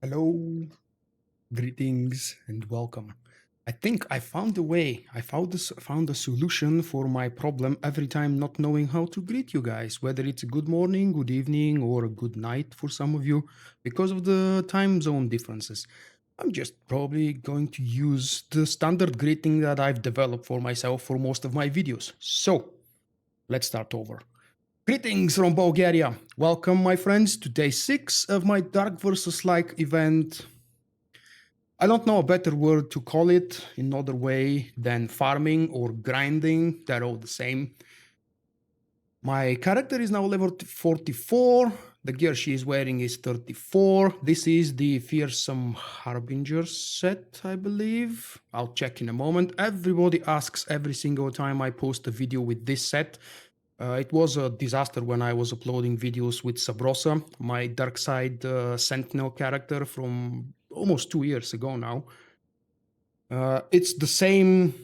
Hello, greetings, and welcome. I think I found a way. I found a solution for my problem every time not knowing how to greet you guys, whether it's a good morning, good evening, or a good night for some of you, because of the time zone differences. I'm just probably going to use the standard greeting that I've developed for myself for most of my videos. So, let's start over. Greetings from Bulgaria. Welcome, my friends, to day 6 of my Dark versus Like event. I don't know a better word to call it in other way than farming or grinding. They're all the same. My character is now level 44. The gear she is wearing is 34. This is the Fearsome Harbinger set, I believe. I'll check in a moment. Everybody asks every single time I post a video with this set. It was a disaster when I was uploading videos with Sabrosa, my Dark Side Sentinel character from almost 2 years ago now. It's the same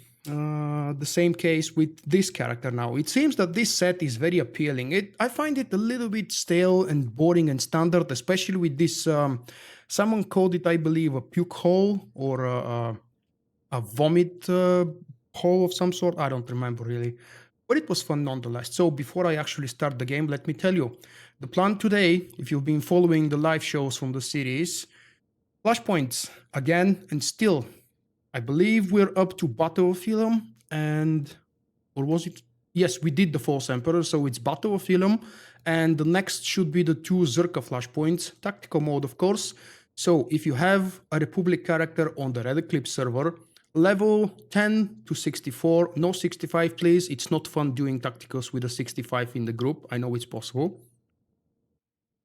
case with this character now. It seems that this set is very appealing. I find it a little bit stale and boring and standard, especially with this. Someone called it, I believe, a puke hole or a vomit hole of some sort. I don't remember really, but it was fun nonetheless. So before I actually start the game, let me tell you the plan today. If you've been following the live shows from the series, Flashpoints again, and still I believe we're up to Battle of Ilum, or was it? Yes, we did the False Emperor, so it's Battle of Ilum, and the next should be the two Czerka Flashpoints, tactical mode, of course. So if you have a Republic character on the Red Eclipse server, level 10 to 64, no 65 please, it's not fun doing tacticals with a 65 in the group, I know it's possible.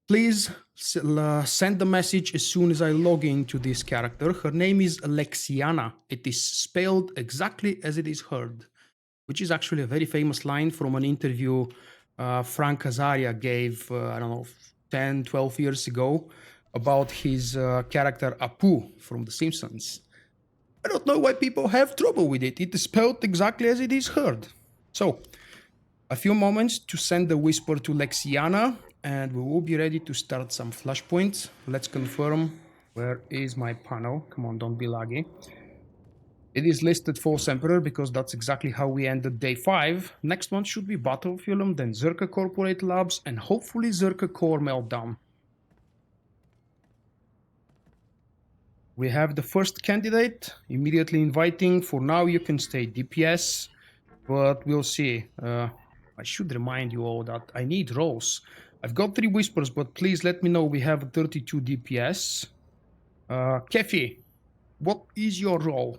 Please send the message as soon as I log into this character. Her name is Alexiana. It is spelled exactly as it is heard, which is actually a very famous line from an interview Frank Azaria gave, I don't know, 10, 12 years ago about his character Apu from The Simpsons. I don't know why people have trouble with it. It is spelled exactly as it is heard. So, a few moments to send the whisper to Lexiana, and we will be ready to start some flashpoints. Let's confirm. Where is my panel? Come on, don't be laggy. It is listed False Emperor because that's exactly how we ended day 5. Next one should be Battle of Ilum, then Czerka Corporate Labs, and hopefully Czerka Core Meltdown. We have the first candidate, immediately inviting. For now, you can stay DPS, but we'll see. I should remind you all that I need rolls. I've got 3 whispers, but please let me know we have 32 DPS. Kefi, what is your role?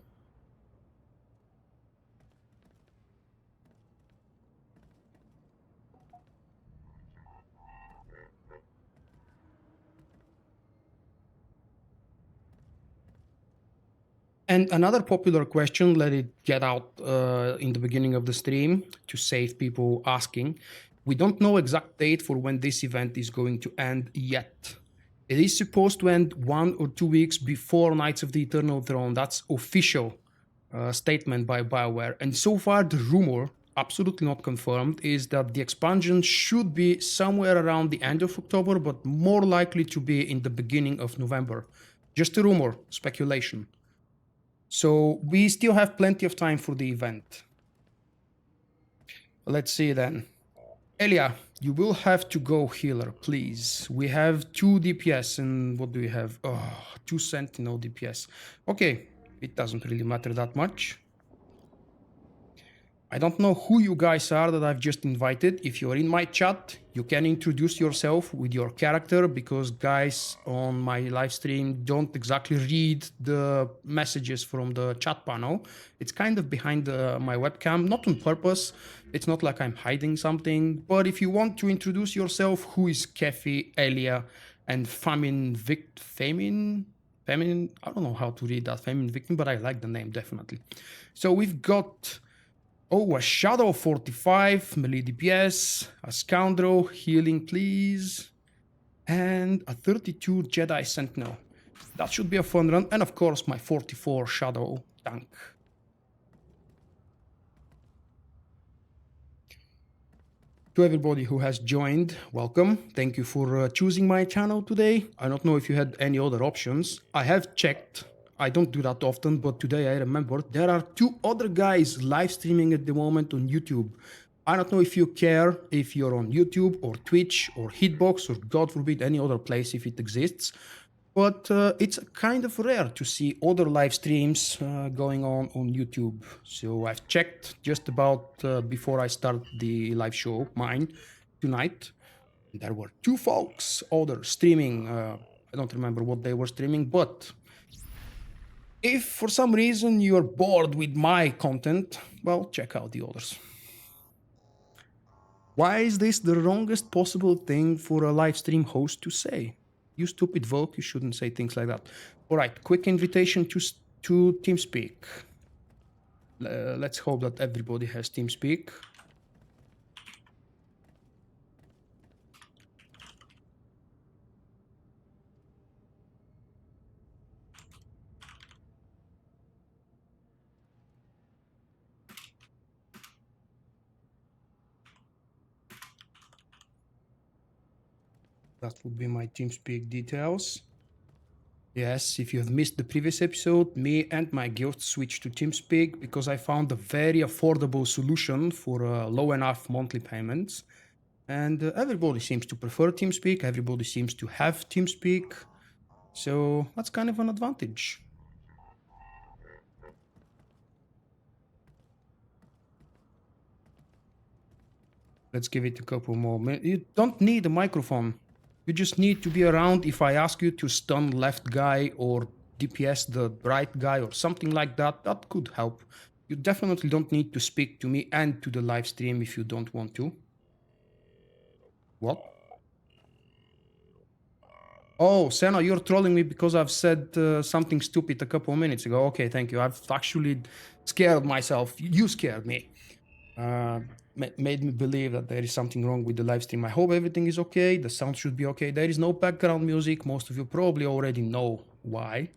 And another popular question, let it get out in the beginning of the stream to save people asking. We don't know exact date for when this event is going to end yet. It is supposed to end 1 or 2 weeks before Knights of the Eternal Throne. That's official statement by BioWare. And so far, the rumor, absolutely not confirmed, is that the expansion should be somewhere around the end of October, but more likely to be in the beginning of November. Just a rumor, speculation. So we still have plenty of time for the event. Let's see then. Elia, you will have to go healer, please. We have 2 DPS and what do we have? 2 Sentinel DPS. Okay, it doesn't really matter that much. I don't know who you guys are that I've just invited. If you're in my chat, you can introduce yourself with your character because guys on my live stream don't exactly read the messages from the chat panel. It's kind of behind my webcam, not on purpose. It's not like I'm hiding something. But if you want to introduce yourself, who is Kefi, Elia, and Famine, I don't know how to read that, Famine Victim, but I like the name, definitely. So we've got... Oh, a Shadow 45, melee DPS, a Scoundrel, healing please, and a 32 Jedi Sentinel. That should be a fun run, and of course my 44 Shadow tank. To everybody who has joined, welcome. Thank you for choosing my channel today. I don't know if you had any other options. I have checked. I don't do that often, but today I remembered there are two other guys live streaming at the moment on YouTube. I don't know if you care if you're on YouTube or Twitch or Hitbox or God forbid any other place if it exists. But it's kind of rare to see other live streams going on YouTube. So I've checked just about before I start the live show, mine, tonight. There were two folks, other streaming. I don't remember what they were streaming, but if for some reason you're bored with my content, well, check out the others. Why is this the wrongest possible thing for a live stream host to say? You stupid Vulkk, you shouldn't say things like that. All right, quick invitation to TeamSpeak. Let's hope that everybody has TeamSpeak. That would be my TeamSpeak details. Yes, if you have missed the previous episode, me and my guild switched to TeamSpeak because I found a very affordable solution for low enough monthly payments. And everybody seems to prefer TeamSpeak, everybody seems to have TeamSpeak. So that's kind of an advantage. Let's give it a couple more minutes. You don't need a microphone. You just need to be around if I ask you to stun left guy or DPS the right guy or something like that. That could help. You definitely don't need to speak to me and to the live stream if you don't want to. What? Oh, Senna, you're trolling me because I've said something stupid a couple of minutes ago. Okay, thank you. I've actually scared myself. You scared me. Made me believe that there is something wrong with the live stream. I hope everything is okay. The sound should be okay. There is no background music. Most of you probably already know why.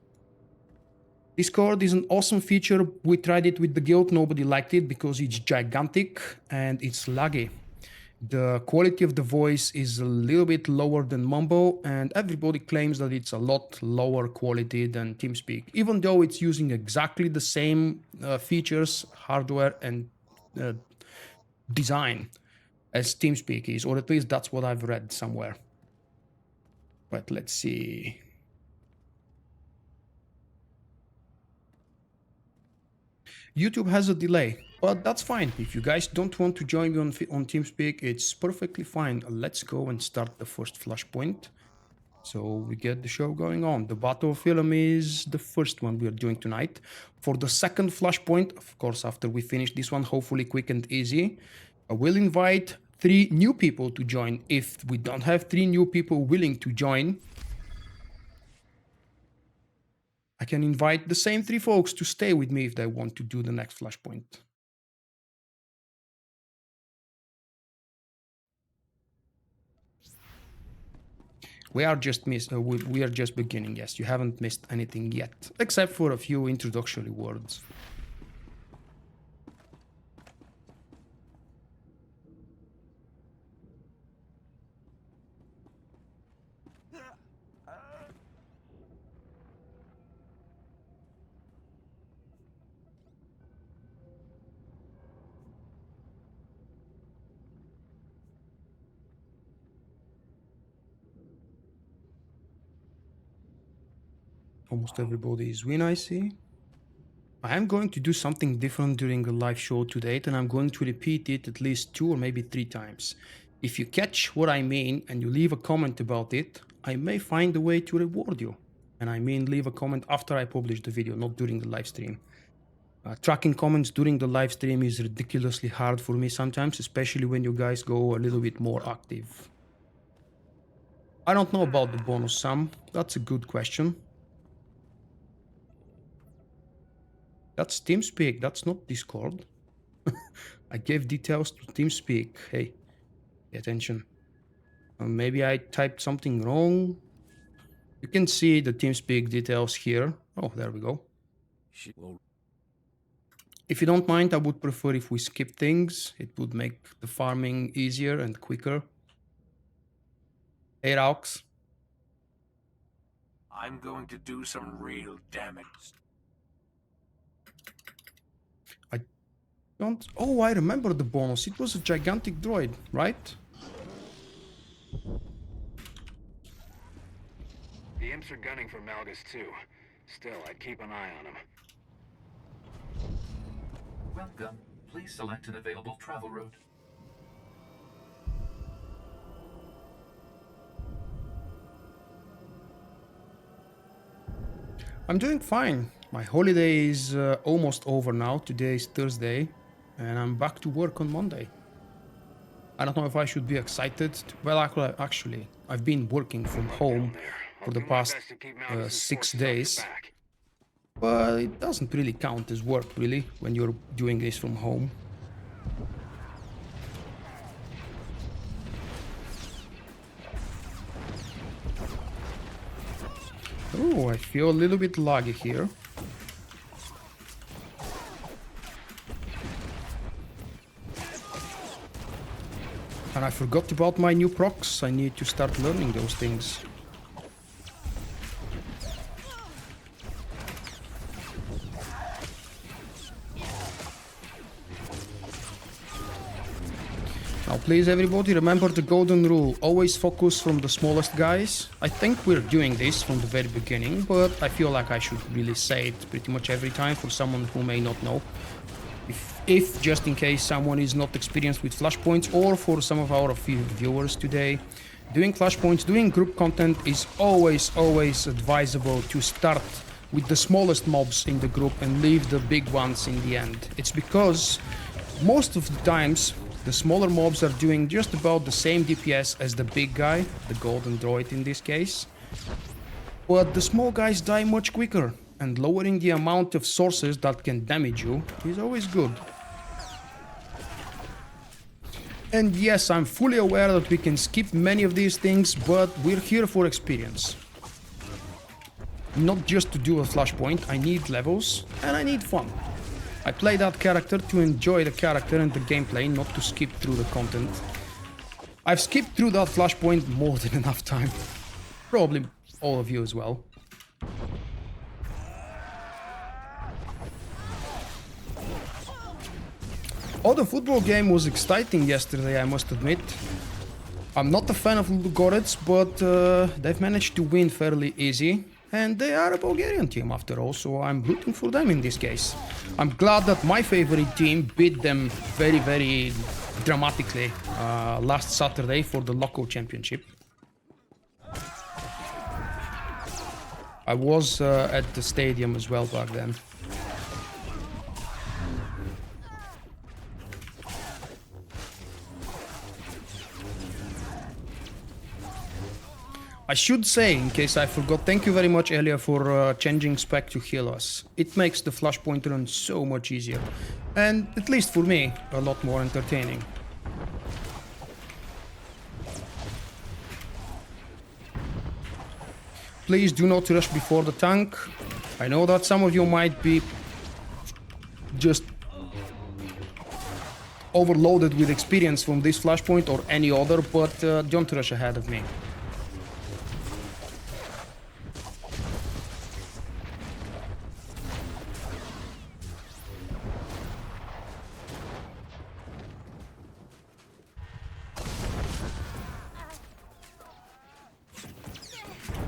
Discord is an awesome feature. We tried it with the guild. Nobody liked it because it's gigantic and it's laggy. The quality of the voice is a little bit lower than Mumbo, and everybody claims that it's a lot lower quality than TeamSpeak, even though it's using exactly the same features, hardware, and design as TeamSpeak is, or at least that's what I've read somewhere. But let's see. YouTube has a delay, but that's fine. If you guys don't want to join me on TeamSpeak, it's perfectly fine. Let's go and start the first Flashpoint. So we get the show going on. The Battle of Ilum is the first one we are doing tonight. For the second Flashpoint, of course, after we finish this one, hopefully quick and easy, I will invite 3 new people to join. If we don't have 3 new people willing to join, I can invite the same 3 folks to stay with me if they want to do the next Flashpoint. We are just beginning, yes. You haven't missed anything yet, except for a few introductory words. Almost everybody is win, I see. I am going to do something different during the live show today, and I'm going to repeat it at least 2 or maybe 3 times. If you catch what I mean and you leave a comment about it, I may find a way to reward you. And I mean leave a comment after I publish the video, not during the live stream. Tracking comments during the live stream is ridiculously hard for me sometimes, especially when you guys go a little bit more active. I don't know about the bonus sum. That's a good question. That's TeamSpeak, that's not Discord. I gave details to TeamSpeak. Hey, pay attention. Maybe I typed something wrong. You can see the TeamSpeak details here. Oh, there we go. If you don't mind, I would prefer if we skip things. It would make the farming easier and quicker. Hey, Raux. I'm going to do some real damage. Oh, I remember the bonus. It was a gigantic droid, right? The imps are gunning for Malgus too. Still, I'd keep an eye on him. Welcome. Please select an available travel route. I'm doing fine. My holiday is almost over now. Today is Thursday, and I'm back to work on Monday. I don't know if I should be excited. Well, actually, I've been working from home for the past 6 days. But it doesn't really count as work, really, when you're doing this from home. Oh, I feel a little bit laggy here. And I forgot about my new procs. I need to start learning those things. Now please everybody remember the golden rule, always focus from the smallest guys. I think we're doing this from the very beginning, but I feel like I should really say it pretty much every time for someone who may not know. If just in case someone is not experienced with Flashpoints, or for some of our viewers today, doing Flashpoints, doing group content is always advisable to start with the smallest mobs in the group and leave the big ones in the end. It's because most of the times the smaller mobs are doing just about the same DPS as the big guy, the golden droid in this case. But the small guys die much quicker, and lowering the amount of sources that can damage you is always good. And yes, I'm fully aware that we can skip many of these things, but we're here for experience. Not just to do a Flashpoint, I need levels and I need fun. I play that character to enjoy the character and the gameplay, not to skip through the content. I've skipped through that Flashpoint more than enough time. Probably all of you as well. Oh, the football game was exciting yesterday, I must admit. I'm not a fan of Ludogorets, but they've managed to win fairly easy. And they are a Bulgarian team after all, so I'm rooting for them in this case. I'm glad that my favorite team beat them very dramatically last Saturday for the local championship. I was at the stadium as well back then. I should say, in case I forgot, thank you very much, Elia, for changing spec to heal us. It makes the Flashpoint run so much easier. And, at least for me, a lot more entertaining. Please do not rush before the tank. I know that some of you might be just overloaded with experience from this Flashpoint or any other, but don't rush ahead of me.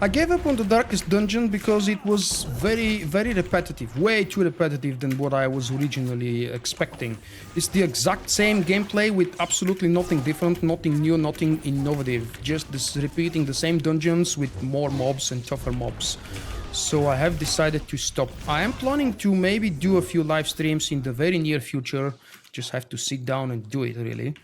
I gave up on the darkest dungeon because it was very repetitive, way too repetitive than what I was originally expecting. It's the exact same gameplay with absolutely nothing different, nothing new, nothing innovative, just this repeating the same dungeons with more mobs and tougher mobs. So I have decided to stop. I am planning to maybe do a few live streams in the very near future, just have to sit down and do it really.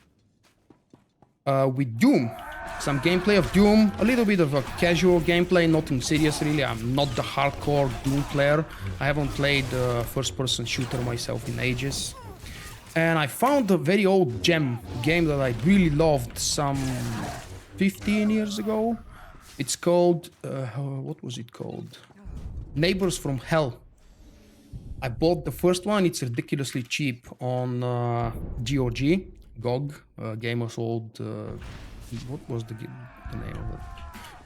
With Doom. Some gameplay of Doom, a little bit of a casual gameplay, nothing serious really. I'm not the hardcore Doom player. I haven't played a first-person shooter myself in ages. And I found a very old gem game that I really loved some 15 years ago. It's called, what was it called? Neighbors from Hell. I bought the first one. It's ridiculously cheap on GOG, Game of Old. What was the name of it?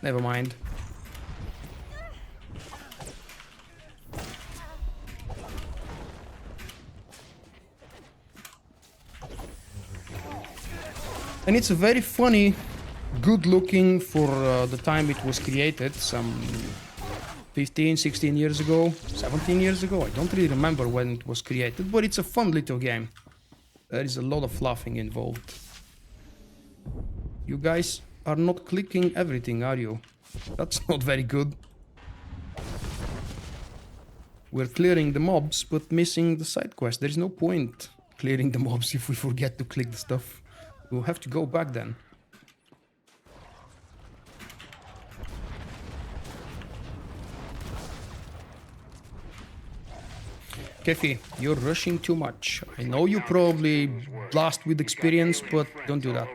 Never mind. And it's a very funny, good looking for the time it was created, some 15, 16 years ago, 17 years ago. I don't really remember when it was created, but it's a fun little game. There is a lot of fluffing involved. You guys are not clicking everything, are you? That's not very good. We're clearing the mobs, but missing the side quest. There's no point clearing the mobs if we forget to click the stuff. We'll have to go back then. Kefi, you're rushing too much. I know you probably blast with experience, but don't do that.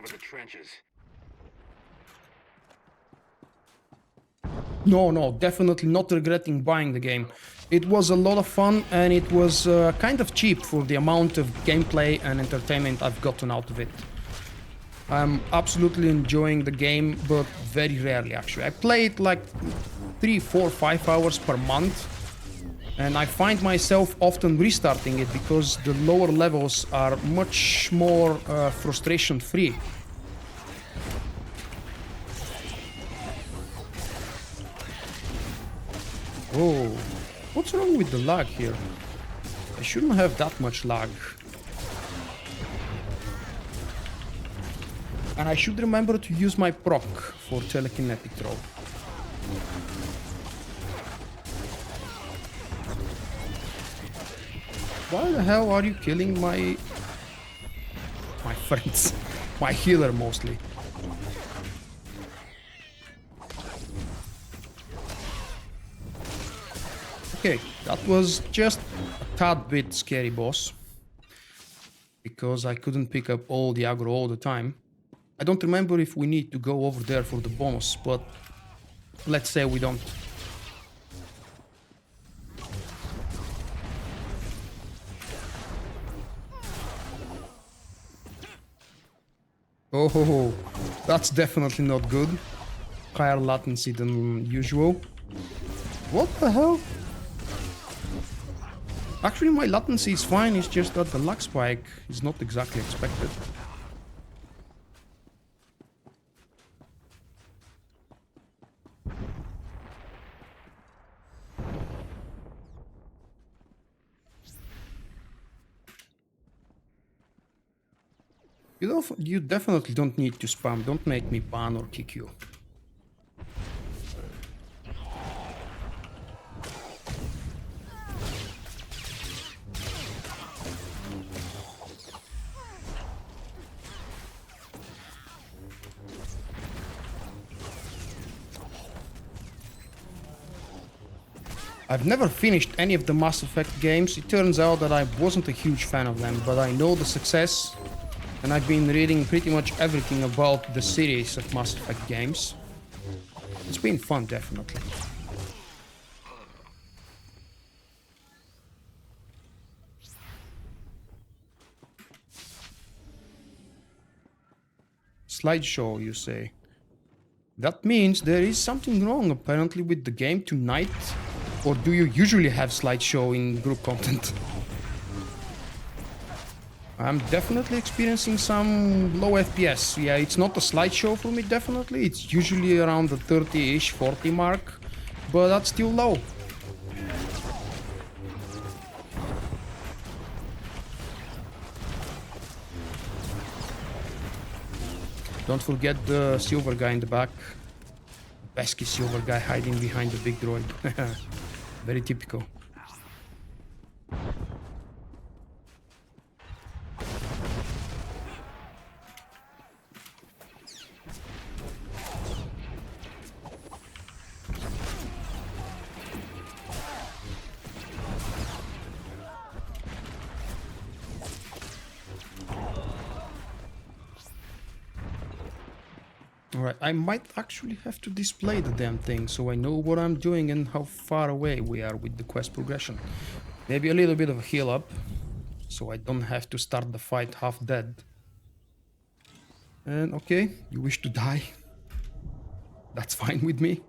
No, definitely not regretting buying the game. It was a lot of fun and it was kind of cheap for the amount of gameplay and entertainment I've gotten out of it. I'm absolutely enjoying the game, but very rarely actually. I play it like 3, 4, 5 hours per month. And I find myself often restarting it because the lower levels are much more frustration free. Whoa, what's wrong with the lag here? I shouldn't have that much lag. And I should remember to use my proc for telekinetic throw. Why the hell are you killing my friends? My healer mostly. Okay, that was just a tad bit scary, boss. Because I couldn't pick up all the aggro all the time. I don't remember if we need to go over there for the bonus, but let's say we don't. Oh, that's definitely not good. Higher latency than usual. What the hell? Actually, my latency is fine, it's just that the lag spike is not exactly expected. You definitely don't need to spam. Don't make me ban or kick you. I've never finished any of the Mass Effect games. It turns out that I wasn't a huge fan of them, but I know the success. And I've been reading pretty much everything about the series of Mass Effect games. It's been fun, definitely. Slideshow, you say? That means there is something wrong apparently with the game tonight. Or do you usually have slideshow in group content? I'm definitely experiencing some low FPS. Yeah, it's not a slideshow for me, definitely. It's usually around the 30-ish, 40 mark. But that's still low. Don't forget the silver guy in the back. Pesky silver guy hiding behind the big droid. Very typical. Alright, I might actually have to display the damn thing so I know what I'm doing and how far away we are with the quest progression. Maybe a little bit of a heal up, so I don't have to start the fight half dead. And okay, you wish to die? That's fine with me.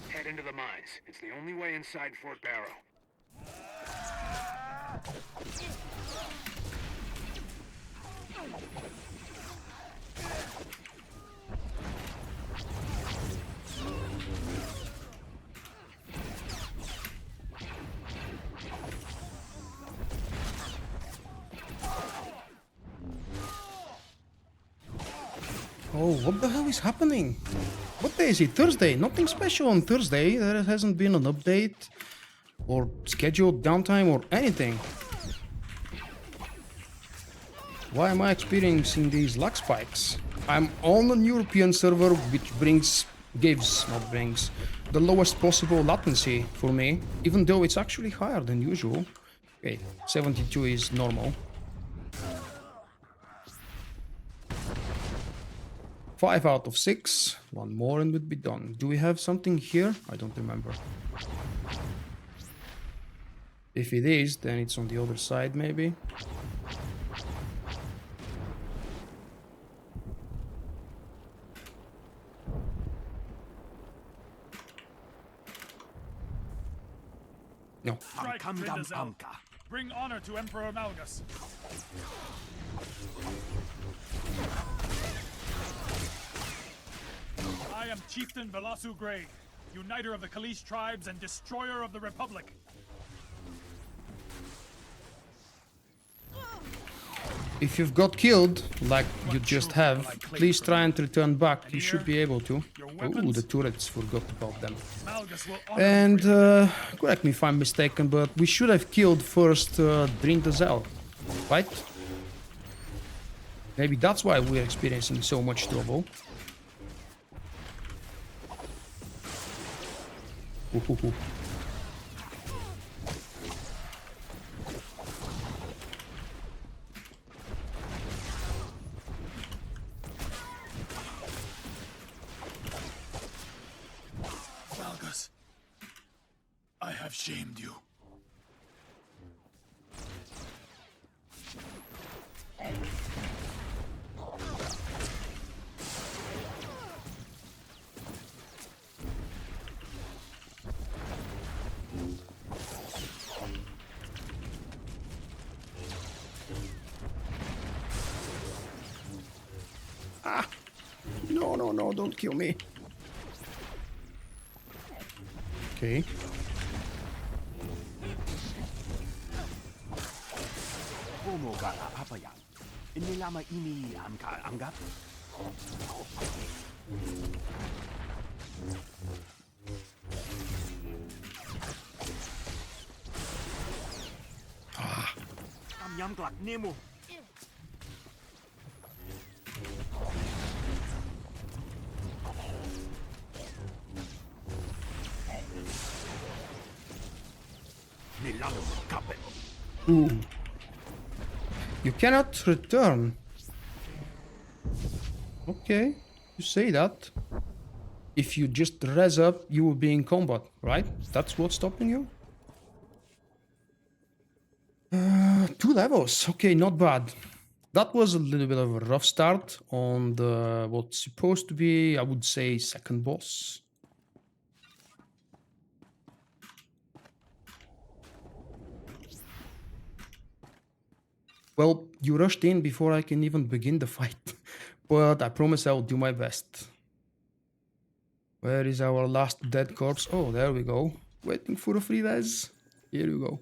Head into the mines. It's the only way inside Fort Barrow. Oh, what the hell is happening? What day is it? Thursday. Nothing special on Thursday. There hasn't been an update or scheduled downtime or anything. Why am I experiencing these lag spikes? I'm on an European server which gives the lowest possible latency for me, even though it's actually higher than usual. Okay, 72 is normal. 5 out of 6. One more and we'd be done. Do we have something here? I don't remember. If it is, then it's on the other side, maybe. No. Bring honor to Emperor Malgus. I am Chieftain Velasu Grey, uniter of the Kalish tribes and destroyer of the Republic. If you've got killed, like you just have, please try and return back. You should be able to. Oh, the turrets, forgot about them. And correct me if I'm mistaken, but we should have killed first Drin Dazel, right? Maybe that's why we're experiencing so much trouble. Ooh. Malgus, I have shamed you. Ah! No, don't kill me. Okay. Ooh. You cannot return. Okay, you say that. If you just res up, you will be in combat, right? That's what's stopping you? 2 levels. Okay, not bad. That was a little bit of a rough start on the what's supposed to be, I would say, second boss. Well, you rushed in before I can even begin the fight, but I promise I'll do my best. Where is our last dead corpse? Oh, there we go. Waiting for a free res. Here you go.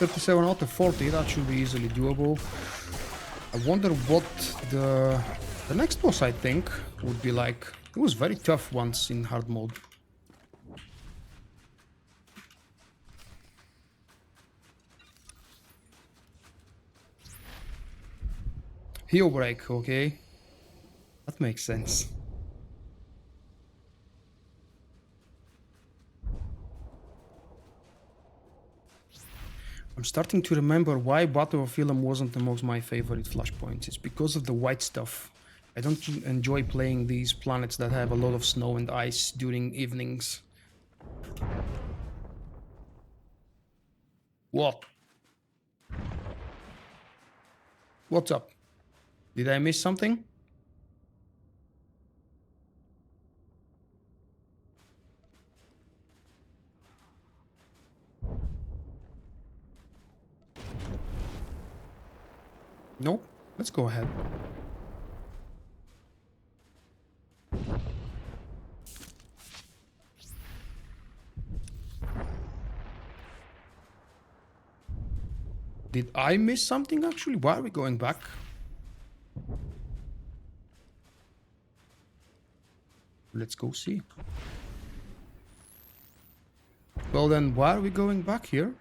37 out of 40, that should be easily doable. I wonder what the next boss, I think, would be like. It was very tough once in hard mode. Heel break, okay. That makes sense. I'm starting to remember why Battle of Ilum wasn't amongst my favorite Flashpoints. It's because of the white stuff. I don't enjoy playing these planets that have a lot of snow and ice during evenings. What? What's up? Did I miss something? Nope. Let's go ahead. Did I miss something actually? Why are we going back? Let's go see. Well then, why are we going back here?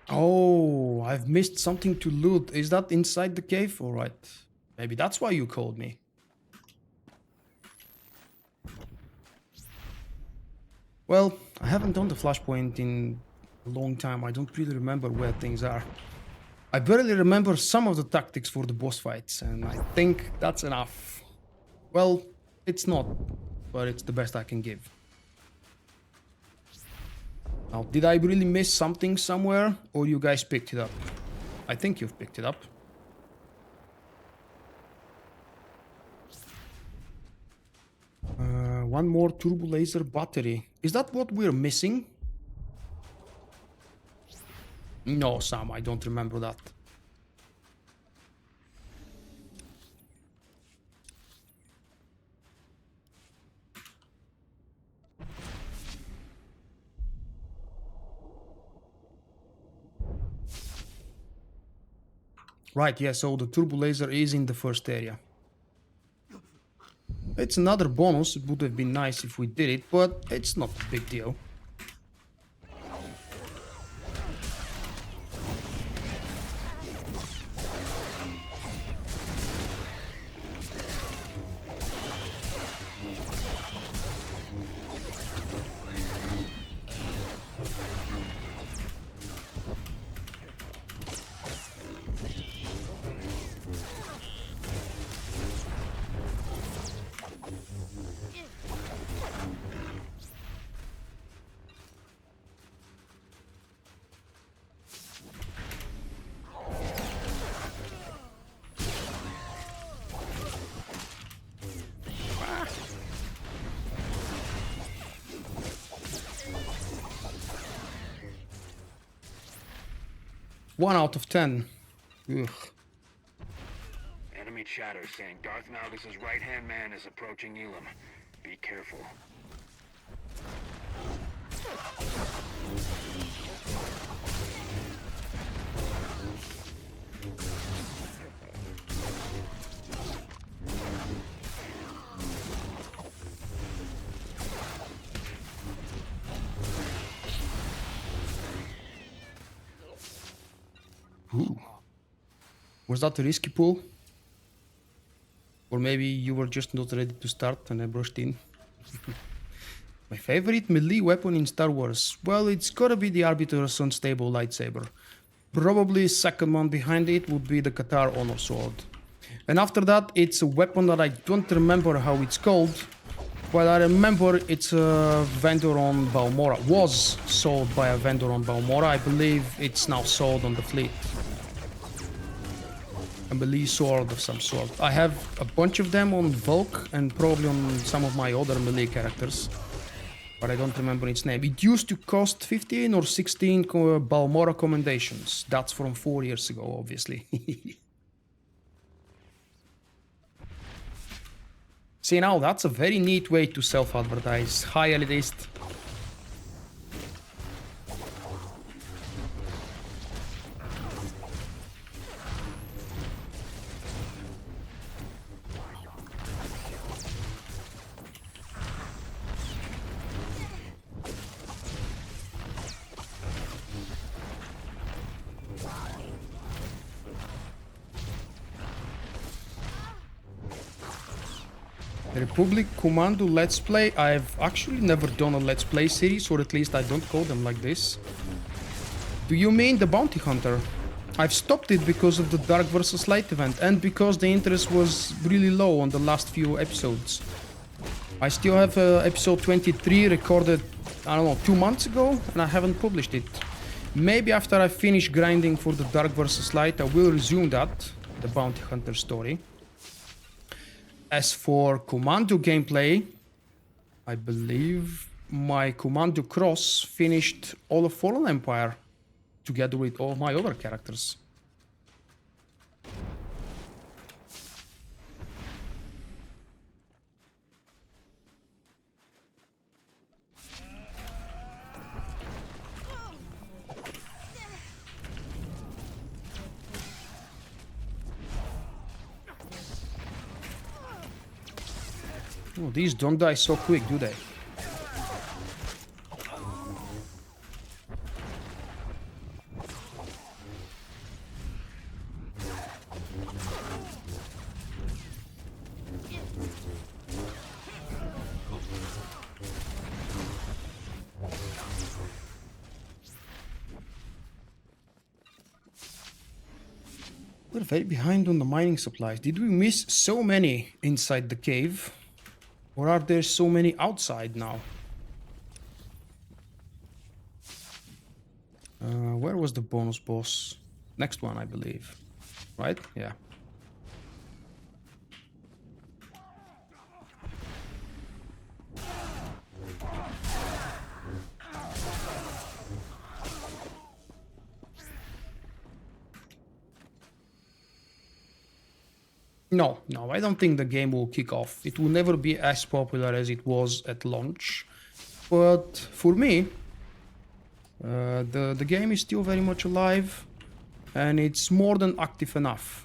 Oh, I've missed something to loot. Is that inside the cave? Alright. Maybe that's why you called me. Well, I haven't done the Flashpoint in a long time. I don't really remember where things are. I barely remember some of the tactics for the boss fights, and I think that's enough. Well, it's not, but it's the best I can give. Now, did I really miss something somewhere, or you guys picked it up? I think you've picked it up. One more turbo laser battery. Is that what we're missing? No, Sam, I don't remember that. Right, yeah, so the turbo laser is in the first area. It's another bonus. It would have been nice if we did it, but it's not a big deal. One out of 10. Ugh. Enemy chatter saying Darth Malgus' right-hand man is approaching Ilum. Be careful. Ooh. Was that a risky pull? Or maybe you were just not ready to start and I brushed in? My favorite melee weapon in Star Wars? Well, it's gotta be the Arbiter's Unstable lightsaber. Probably second one behind it would be the Qatar Honor Sword. And after that, it's a weapon that I don't remember how it's called, Well, I remember it's a vendor on Balmora. Was sold by a vendor on Balmora. I believe it's now sold on the fleet. A melee sword of some sort. I have a bunch of them on Vulkk and probably on some of my other melee characters. But I don't remember its name. It used to cost 15 or 16 Balmora commendations. That's from 4 years ago, obviously. See, now that's a very neat way to self-advertise. Hi, elitist. Republic Commando Let's Play. I've actually never done a Let's Play series, or at least I don't call them like this. Do you mean the Bounty Hunter? I've stopped it because of the Dark vs. Light event and because the interest was really low on the last few episodes. I still have episode 23 recorded, I don't know, 2 months ago, and I haven't published it. Maybe after I finish grinding for the Dark vs. Light, I will resume that, the Bounty Hunter story. As for Commando gameplay, I believe my Commando Cross finished all of Fallen Empire together with all my other characters. Oh, these don't die so quick, do they? We're very behind on the mining supplies. Did we miss so many inside the cave? Or are there so many outside now? Where was the bonus boss? Next one, I believe. Right? Yeah. No, I don't think the game will kick off. It will never be as popular as it was at launch. But for me, the game is still very much alive, and it's more than active enough.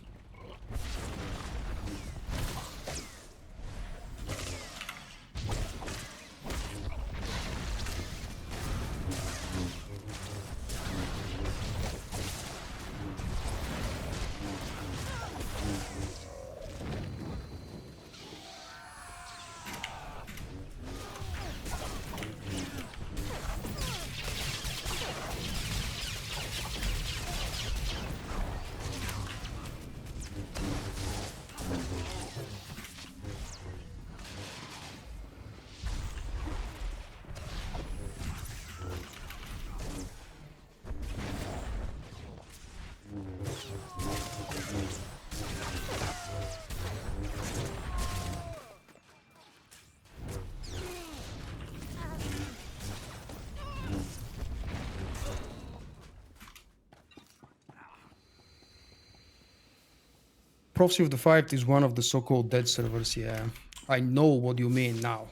Prophecy of the Fight is one of the so-called dead servers, yeah. I know what you mean now.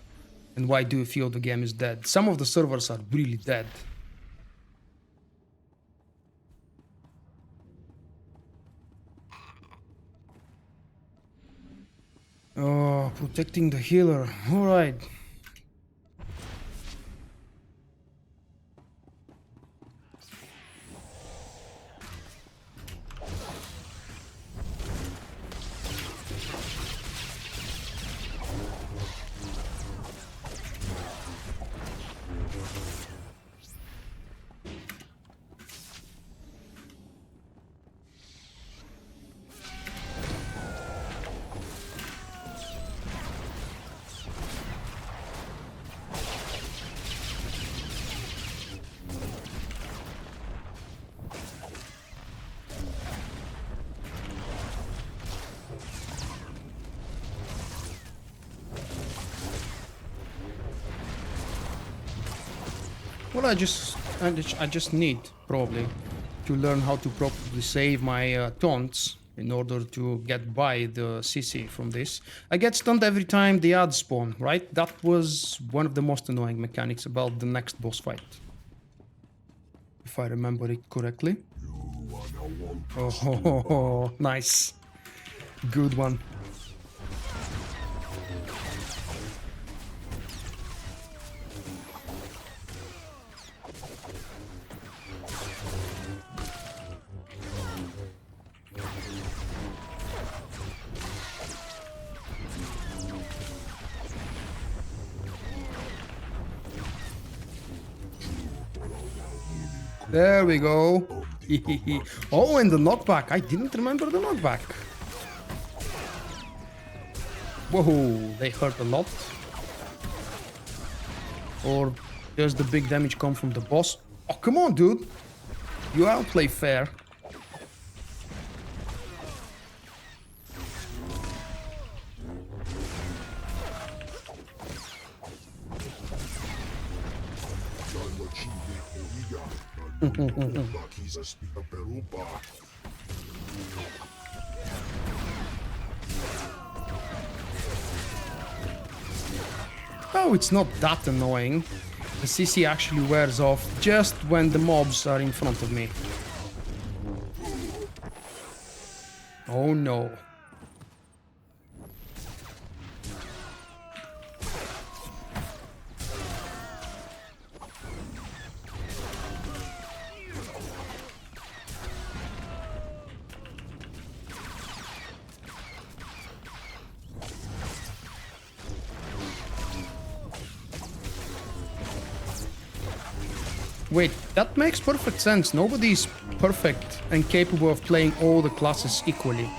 And why do you feel the game is dead? Some of the servers are really dead. Oh, protecting the healer. Alright. Well, I just need probably to learn how to properly save my taunts in order to get by the CC from this. I get stunned every time the ads spawn, right? That was one of the most annoying mechanics about the next boss fight. If I remember it correctly. Oh, nice. Good one. There we go. Oh, and the knockback. I didn't remember the knockback. Whoa, they hurt a lot. Or does the big damage come from the boss? Oh, come on, dude. You outplay fair. Oh, it's not that annoying. The CC actually wears off just when the mobs are in front of me. Oh no. Wait, that makes perfect sense. Nobody's perfect and capable of playing all the classes equally.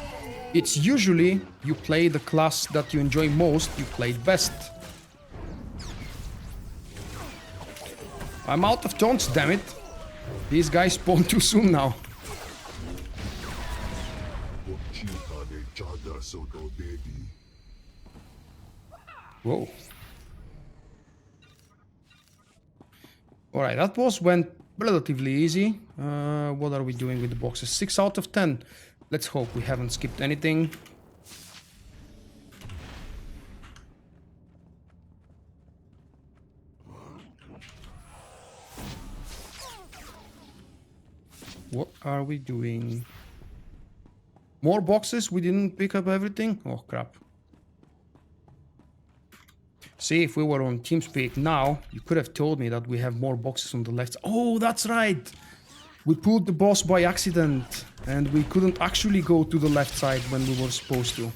It's usually you play the class that you enjoy most, you play it best. I'm out of taunts, damn it. These guys spawn too soon now. Whoa. Alright, that boss went relatively easy. What are we doing with the boxes? 6 out of 10. Let's hope we haven't skipped anything. What are we doing? More boxes? We didn't pick up everything? Oh, crap. See, if we were on TeamSpeak now, you could have told me that we have more boxes on the left. Oh, that's right! We pulled the boss by accident, and we couldn't actually go to the left side when we were supposed to.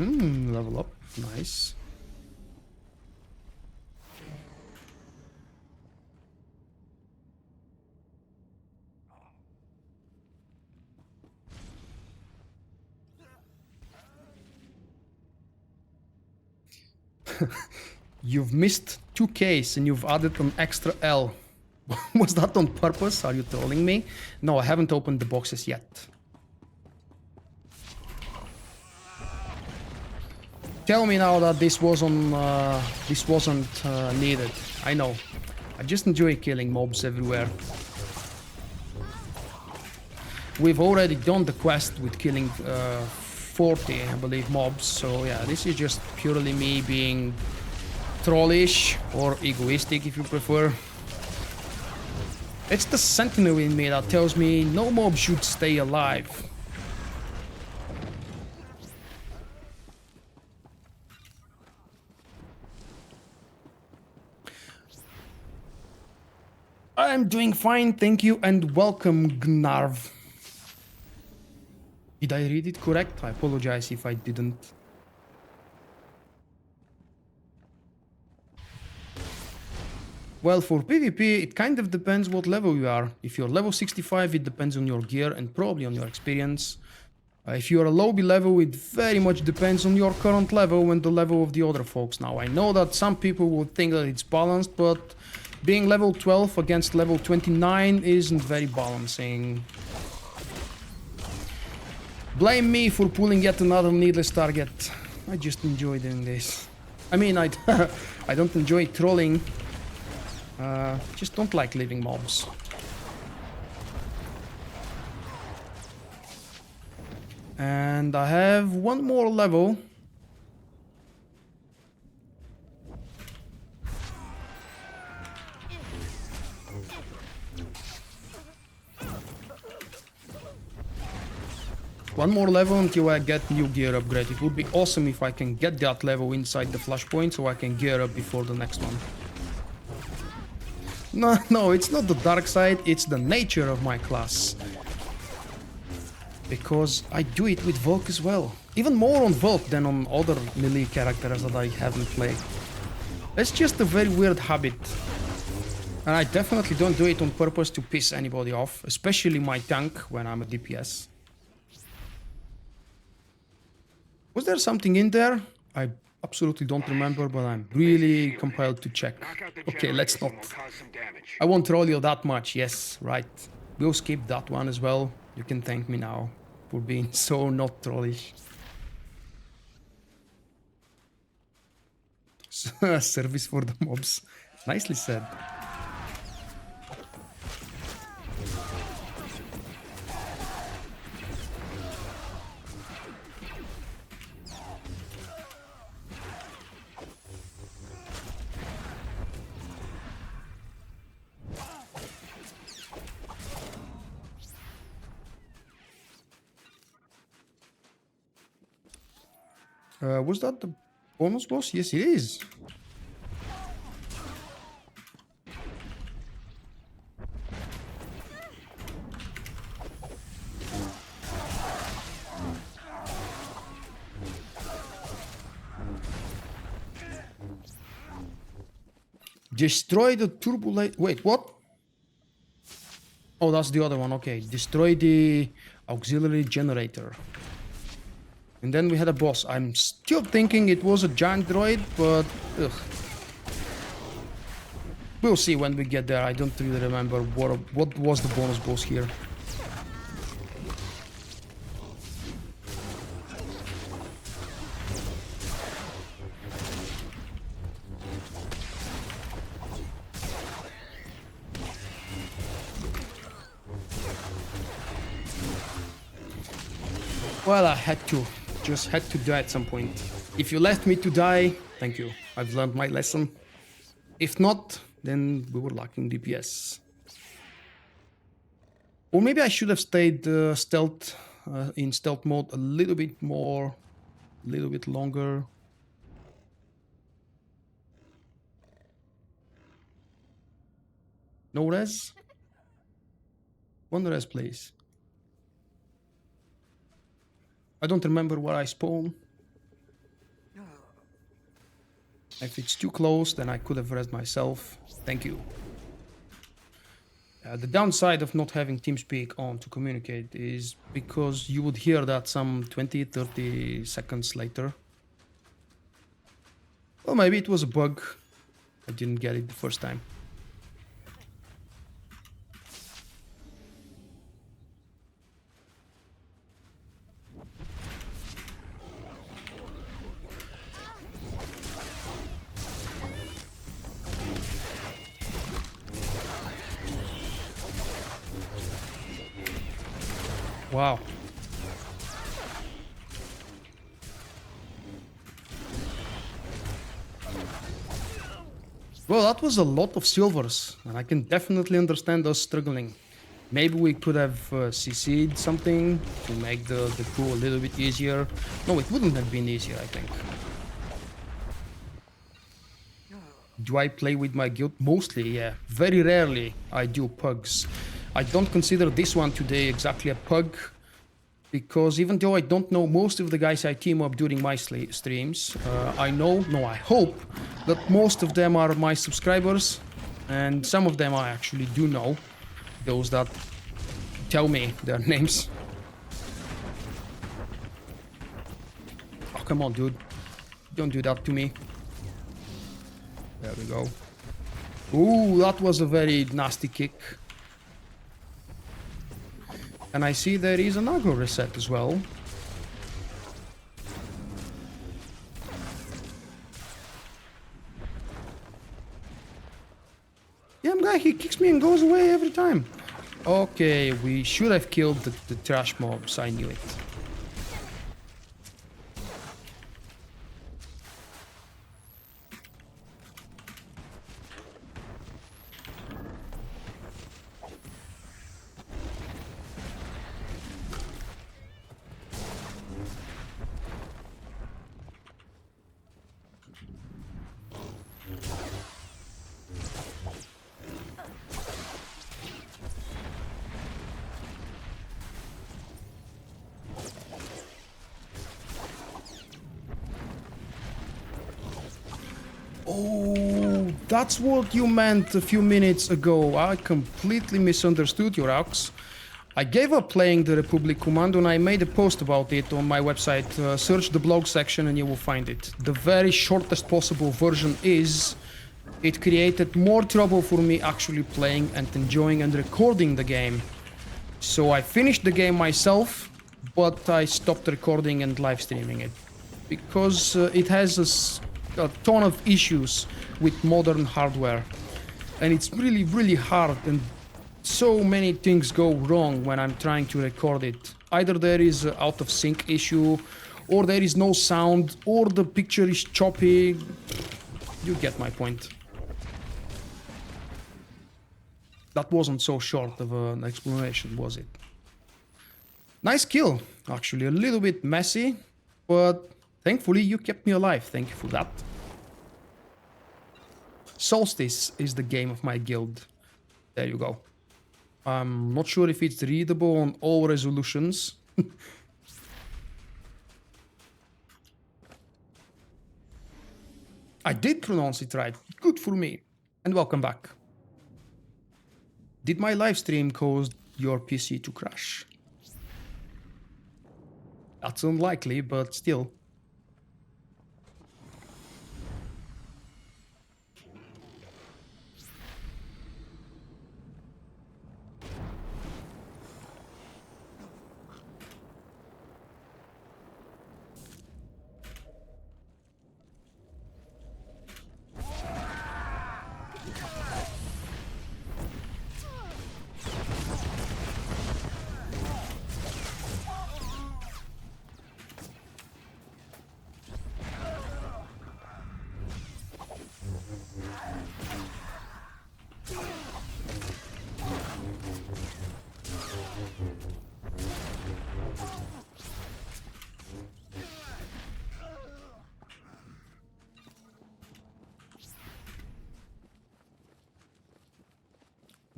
Level up. Nice. You've missed 2Ks and you've added an extra L. Was that on purpose? Are you trolling me? No, I haven't opened the boxes yet. Tell me now that this wasn't needed. I know. I just enjoy killing mobs everywhere. We've already done the quest with killing 40, I believe, mobs. So yeah, this is just purely me being trollish or egoistic, if you prefer. It's the sentinel in me that tells me no mob should stay alive. I'm doing fine, thank you, and welcome, Gnarv. Did I read it correct? I apologize if I didn't. Well, for PvP, it kind of depends what level you are. If you're level 65, it depends on your gear and probably on your experience. If you are a lobby level, it very much depends on your current level and the level of the other folks. Now, I know that some people would think that it's balanced, but being level 12 against level 29 isn't very balancing. Blame me for pulling yet another needless target. I just enjoy doing this. I mean, I don't enjoy trolling. Just don't like living mobs. And I have one more level. One more level until I get new gear upgrade. It would be awesome if I can get that level inside the Flashpoint so I can gear up before the next one. No, it's not the dark side, it's the nature of my class. Because I do it with Vulkk as well. Even more on Vulkk than on other melee characters that I haven't played. It's just a very weird habit. And I definitely don't do it on purpose to piss anybody off, especially my tank when I'm a DPS. Was there something in there? I absolutely don't remember, but I'm really compelled to check. Okay, let's not. I won't troll you that much, yes, right. We'll skip that one as well. You can thank me now for being so not trollish. Service for the mobs. Nicely said. Was that the bonus boss? Yes, it is. Destroy the turbulate. Wait, what? Oh, that's the other one. Okay, destroy the auxiliary generator. And then we had a boss. I'm still thinking it was a giant droid, but ugh. We'll see when we get there. I don't really remember what was the bonus boss here. Well, I had to. Just had to die at some point. If you left me to die, thank you. I've learned my lesson. If not, then we were lacking DPS. Or maybe I should have stayed stealth in stealth mode a little bit more, a little bit longer. No res? One res, please. I don't remember where I spawn. If it's too close, then I could have resed myself. Thank you. The downside of not having TeamSpeak on to communicate is because you would hear that some 20-30 seconds later. Or maybe it was a bug. I didn't get it the first time. Wow. Well, that was a lot of silvers, and I can definitely understand us struggling. Maybe we could have CC'd something to make the crew a little bit easier. No, it wouldn't have been easier, I think. Do I play with my guild? Mostly, yeah. Very rarely I do pugs. I don't consider this one today exactly a pug, because even though I don't know most of the guys I team up during my streams, I hope that most of them are my subscribers, and some of them I actually do know, those that tell me their names. come on, dude. Don't do that to me. There we go. Ooh, that was a very nasty kick. And I see there is an aggro reset as well. Yeah, guy, he kicks me and goes away every time. Okay, we should have killed the trash mobs, I knew it. Oh, that's what you meant a few minutes ago. I completely misunderstood your Aux. I gave up playing the Republic Commando and I made a post about it on my website. Search the blog section and you will find it. The very shortest possible version is... It created more trouble for me actually playing and enjoying and recording the game. So I finished the game myself, but I stopped recording and live streaming it. Because it has a ton of issues with modern hardware. And it's really, really hard and so many things go wrong when I'm trying to record it. Either there is an out of sync issue, or there is no sound, or the picture is choppy. You get my point. That wasn't so short of an explanation, was it? Nice kill, actually. A little bit messy, but thankfully you kept me alive. Thank you for that. Solstice is the game of my guild. There you go. I'm not sure if it's readable on all resolutions. I did pronounce it right. Good for me. And welcome back. Did my live stream cause your PC to crash? That's unlikely, but still.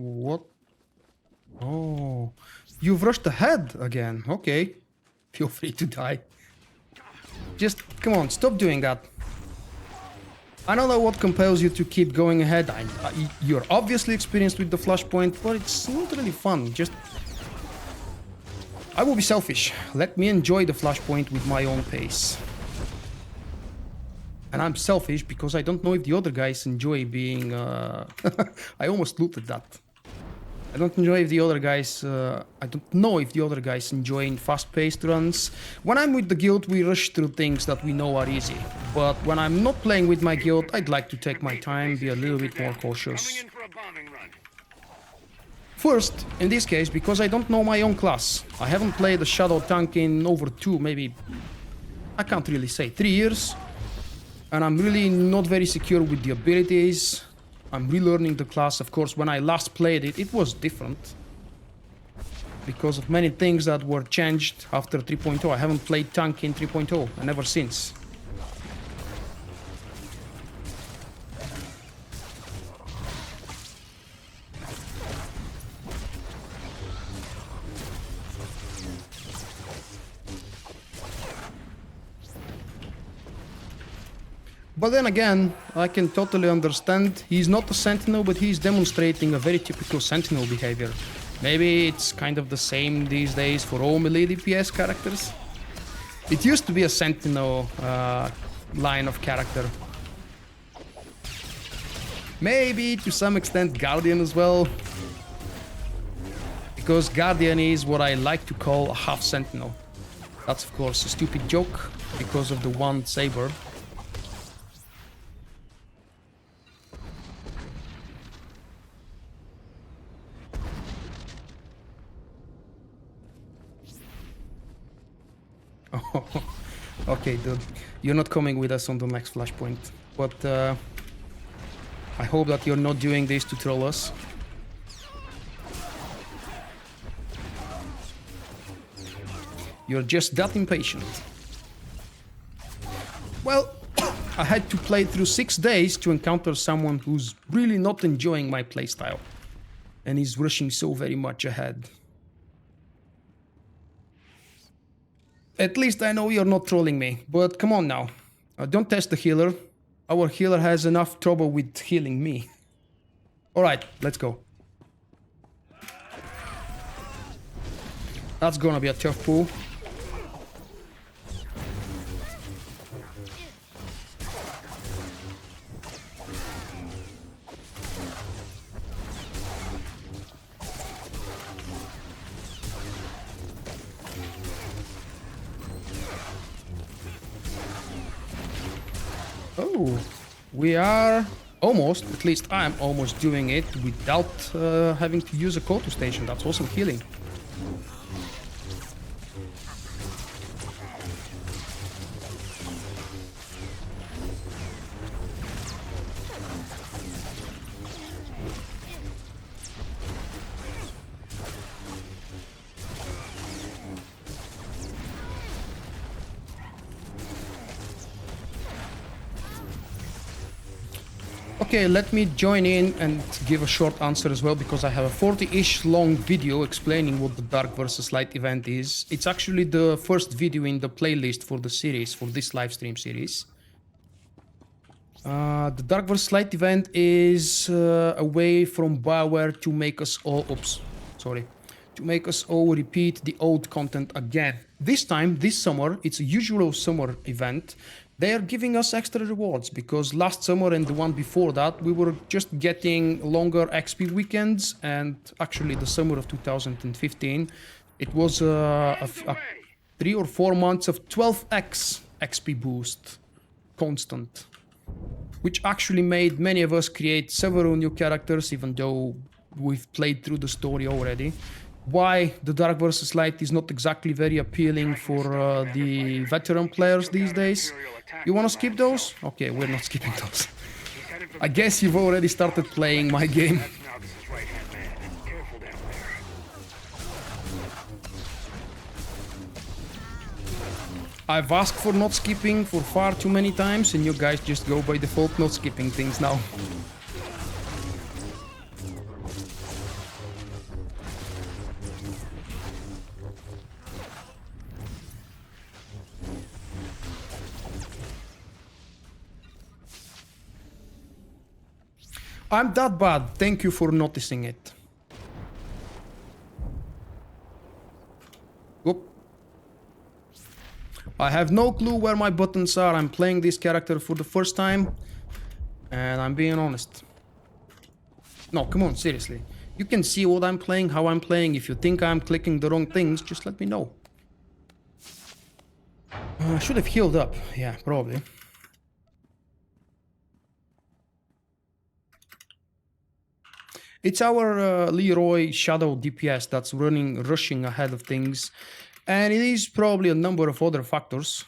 What? Oh, you've rushed ahead again. Okay. Feel free to die. Just, come on, stop doing that. I don't know what compels you to keep going ahead. You're obviously experienced with the Flashpoint, but it's not really fun. Just... I will be selfish. Let me enjoy the Flashpoint with my own pace. And I'm selfish because I don't know if the other guys enjoy being... I almost looted that. I don't enjoy if the other guys... I don't know if the other guys enjoy fast-paced runs. When I'm with the guild, we rush through things that we know are easy. But when I'm not playing with my guild, I'd like to take my time, be a little bit more cautious. First, in this case, because I don't know my own class. I haven't played a Shadow tank in over 2, maybe... I can't really say, 3 years. And I'm really not very secure with the abilities. I'm relearning the class, of course. When I last played it, it was different. Because of many things that were changed after 3.0. I haven't played tank in 3.0, and ever since. But then again, I can totally understand. He's not a Sentinel, but he's demonstrating a very typical Sentinel behavior. Maybe it's kind of the same these days for all melee DPS characters. It used to be a Sentinel line of character. Maybe to some extent Guardian as well. Because Guardian is what I like to call a half Sentinel. That's of course a stupid joke because of the one saber. Oh, okay, dude. You're not coming with us on the next Flashpoint. But I hope that you're not doing this to troll us. You're just that impatient. Well, I had to play through 6 days to encounter someone who's really not enjoying my playstyle. And is rushing so very much ahead. At least I know you're not trolling me, but come on now. Don't test the healer. Our healer has enough trouble with healing me. Alright, let's go. That's gonna be a tough pull. Oh, we are almost, at least I'm almost doing it without having to use a Koto station. That's awesome healing. Okay, let me join in and give a short answer as well, because I have a 40-ish long video explaining what the Dark vs. Light event is. It's actually the first video in the playlist for the series, for this livestream series. The Dark vs. Light event is a way from BioWare to make us all... Oops, sorry. To make us all repeat the old content again. This time, this summer, it's a usual summer event. They are giving us extra rewards, because last summer and the one before that, we were just getting longer XP weekends, and actually the summer of 2015, it was a 3 or 4 months of 12x XP boost, constant. Which actually made many of us create several new characters, even though we've played through the story already. Why the Dark vs. Light is not exactly very appealing for the veteran players these days. You wanna skip those? Okay, we're not skipping those. I guess you've already started playing my game. I've asked for not skipping for far too many times, and you guys just go by default not skipping things now. I'm that bad, thank you for noticing it. Whoop. I have no clue where my buttons are. I'm playing this character for the first time, and I'm being honest. No, come on, seriously. You can see what I'm playing, how I'm playing. If you think I'm clicking the wrong things, just let me know. I should have healed up. Yeah, probably. It's our Leroy Shadow DPS that's rushing ahead of things, and it is probably a number of other factors.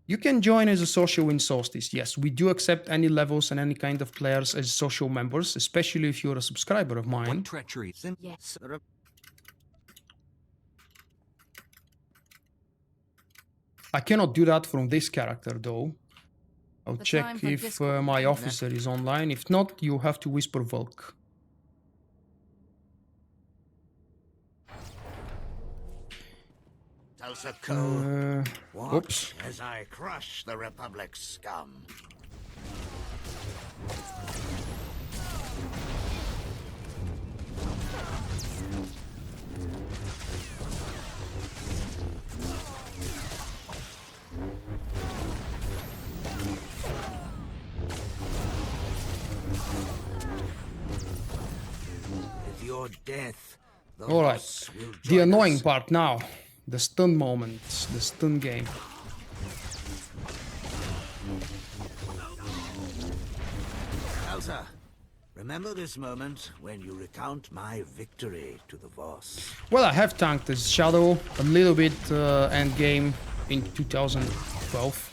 You can join as a social in Solstice. Yes, we do accept any levels and any kind of players as social members, especially if you're a subscriber of mine. What treachery? Yes. I cannot do that from this character though. I'll check if my officer is online. If not, you have to whisper Vulkk. Oops. As I crush the Republic's scum. death, the Alright. Voss will The join annoying us. part now. The stun moments. The stun game. Elsa, remember this moment when you recount my victory to the Voss. Well, I have tanked as Shadow a little bit end game in 2012.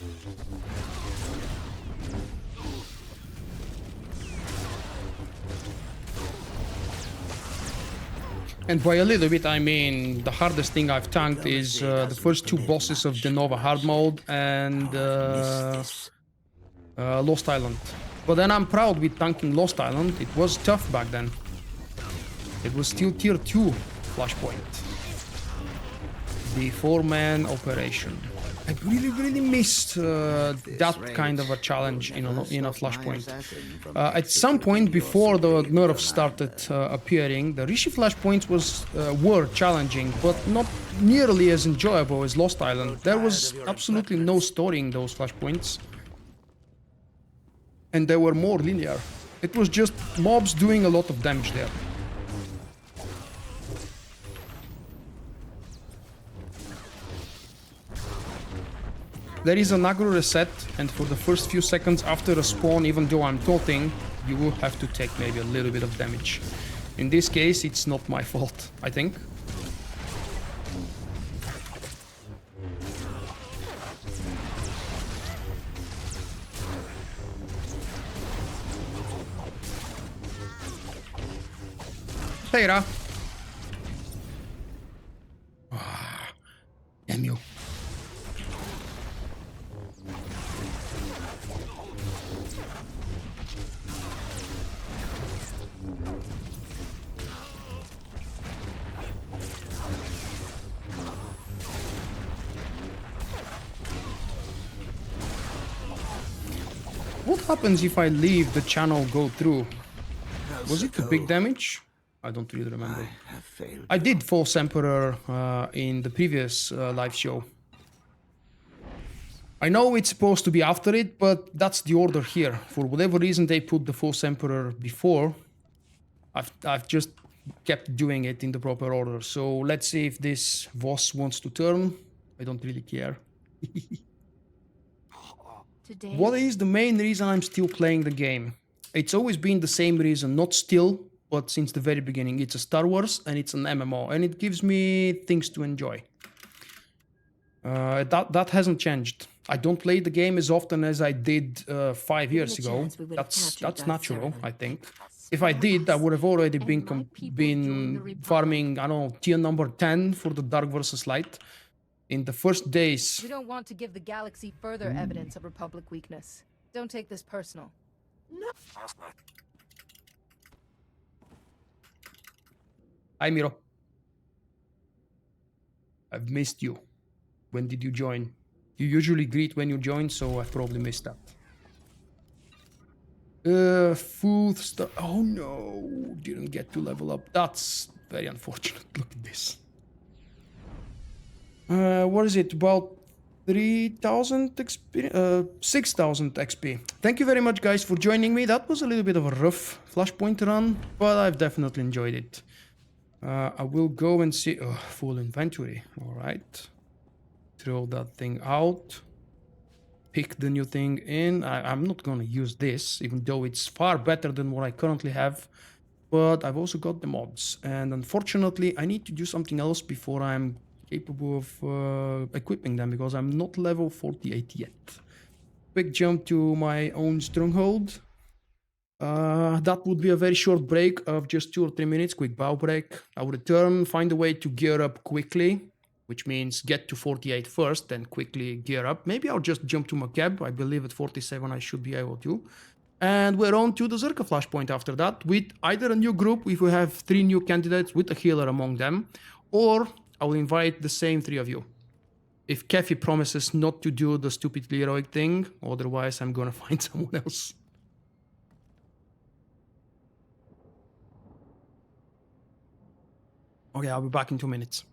And by a little bit, I mean the hardest thing I've tanked is the first two bosses of the Nova Hard Mode and Lost Island. But then I'm proud with tanking Lost Island. It was tough back then. It was still tier 2 Flashpoint. The 4-man operation. I really missed that kind of a challenge in a Flashpoint. At some point before the nerfs started appearing, the Rishi Flashpoints were challenging, but not nearly as enjoyable as Lost Island. There was absolutely no story in those Flashpoints. And they were more linear. It was just mobs doing a lot of damage there. There is an aggro reset, and for the first few seconds after a spawn, even though I'm tilting, you will have to take maybe a little bit of damage. In this case, it's not my fault, I think. Czerka. Damn you. What happens if I leave the channel go through? Was it a big damage? I don't really remember. I did False Emperor in the previous live show. I know it's supposed to be after it, but that's the order here. For whatever reason they put the False Emperor before, I've just kept doing it in the proper order. So let's see if this Voss wants to turn. I don't really care. Today, What is the main reason I'm still playing the game? It's always been the same reason, not still, but since the very beginning. It's a Star Wars and it's an MMO, and it gives me things to enjoy. That hasn't changed. I don't play the game as often as I did 5 years a ago. chance, we would have captured That's Darth natural, Ceremony. I think. If I did, I would have already And been my people joined the Republic. farming, I don't know, tier number 10 for the Dark versus Light. In the first days. We don't want to give the galaxy further evidence of Republic weakness. Don't take this personal. Hi, Miro. I've missed you. When did you join? You usually greet when you join, so I probably missed that. Fourth star. Oh no, didn't get to level up. That's very unfortunate. Look at this. What is it? About 3,000 XP? 6,000 XP. Thank you very much, guys, for joining me. That was a little bit of a rough Flashpoint run, but I've definitely enjoyed it. I will go and see... Oh, full inventory. All right. Throw that thing out. Pick the new thing in. I'm not going to use this, even though it's far better than what I currently have. But I've also got the mods. And unfortunately, I need to do something else before I'm capable of equipping them, because I'm not level 48 yet. Quick jump to my own stronghold. That would be a very short break of just 2 or 3 minutes. Quick bow break. I'll return, find a way to gear up quickly, which means get to 48 first, then quickly gear up. Maybe I'll just jump to Macab. I believe at 47 I should be able to. And we're on to the Czerka Flashpoint after that, with either a new group, if we have 3 new candidates with a healer among them, or I will invite the same 3 of you. If Kefi promises not to do the stupid heroic thing, otherwise I'm gonna find someone else. Okay, I'll be back in 2 minutes.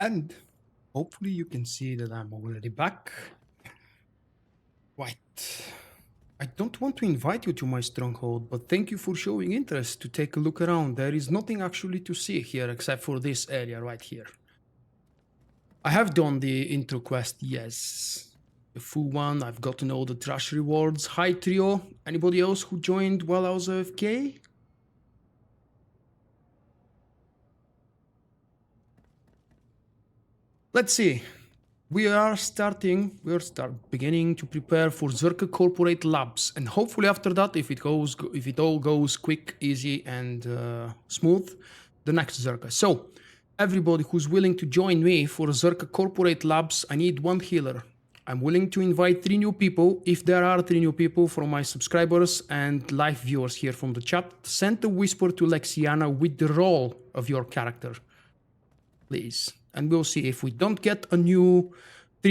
And hopefully you can see that I'm already back. Right. I don't want to invite you to my stronghold, but thank you for showing interest to take a look around. There is nothing actually to see here except for this area right here. I have done the intro quest, yes. The full one, I've gotten all the trash rewards. Hi trio, anybody else who joined while I was AFK? Let's see. We are beginning to prepare for Czerka Corporate Labs, and hopefully after that, if it all goes quick, easy, and smooth, the next Czerka. So, everybody who's willing to join me for Czerka Corporate Labs, I need one healer. I'm willing to invite 3 new people. If there are 3 new people from my subscribers and live viewers here from the chat, send a whisper to Lexiana with the role of your character, please. And we'll see. If we don't get 3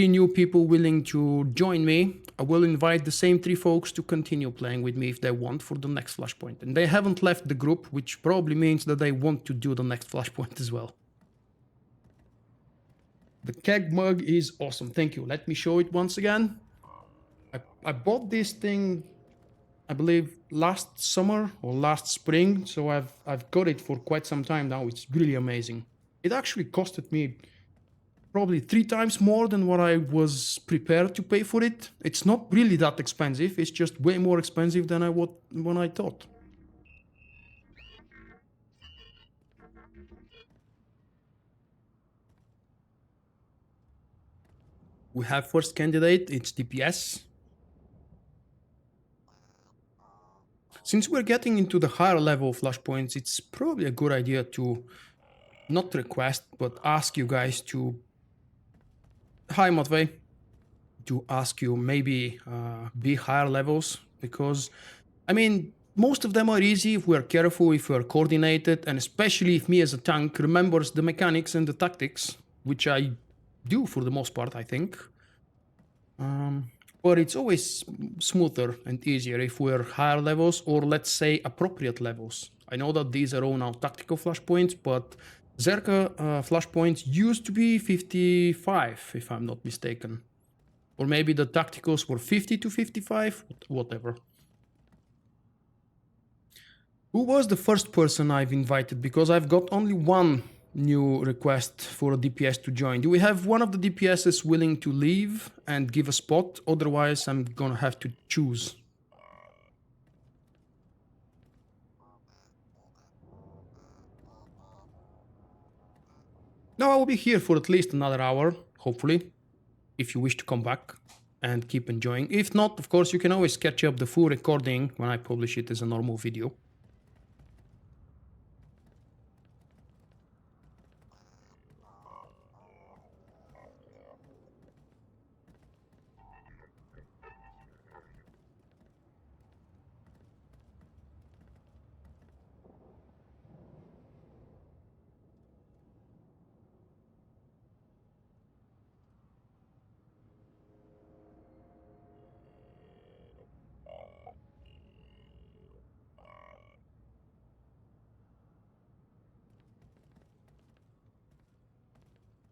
new people willing to join me, I will invite the same 3 folks to continue playing with me if they want for the next Flashpoint. And they haven't left the group, which probably means that they want to do the next Flashpoint as well. The keg mug is awesome. Thank you. Let me show it once again. I bought this thing, I believe, last summer or last spring. So I've got it for quite some time now. It's really amazing. It actually costed me probably 3 times more than what I was prepared to pay for it. It's not really that expensive. It's just way more expensive than when I thought. We have first candidate. It's DPS. Since we're getting into the higher level Flashpoints, it's probably a good idea to not request, but ask you guys to... Hi, Matvey. To ask you maybe be higher levels, because, I mean, most of them are easy if we're careful, if we're coordinated, and especially if me as a tank remembers the mechanics and the tactics, which I do for the most part, I think. But it's always smoother and easier if we're higher levels, or let's say appropriate levels. I know that these are all now tactical flashpoints, but Czerka flashpoints used to be 55, if I'm not mistaken. Or maybe the tacticals were 50 to 55, whatever. Who was the first person I've invited? Because I've got only one new request for a DPS to join. Do we have one of the DPSs willing to leave and give a spot? Otherwise, I'm gonna have to choose. No, I will be here for at least another hour, hopefully, if you wish to come back and keep enjoying. If not, of course, you can always catch up the full recording when I publish it as a normal video.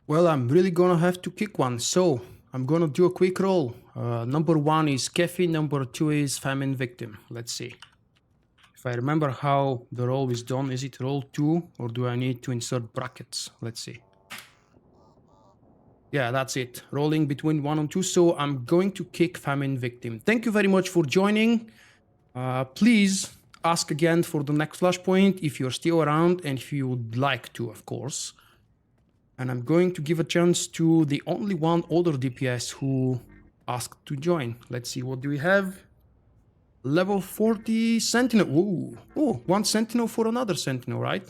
Well, I'm really gonna have to kick one, so I'm gonna do a quick roll. Number 1 is Kefi, number 2 is Famine Victim. Let's see. If I remember how the roll is done, is it roll 2 or do I need to insert brackets? Let's see. Yeah, that's it. Rolling between 1 and 2, so I'm going to kick Famine Victim. Thank you very much for joining. Please ask again for the next Flashpoint if you're still around and if you would like to, of course. And I'm going to give a chance to the only one other DPS who asked to join. Let's see, what do we have? Level 40 Sentinel. Ooh. Oh, 1 Sentinel for another Sentinel, right?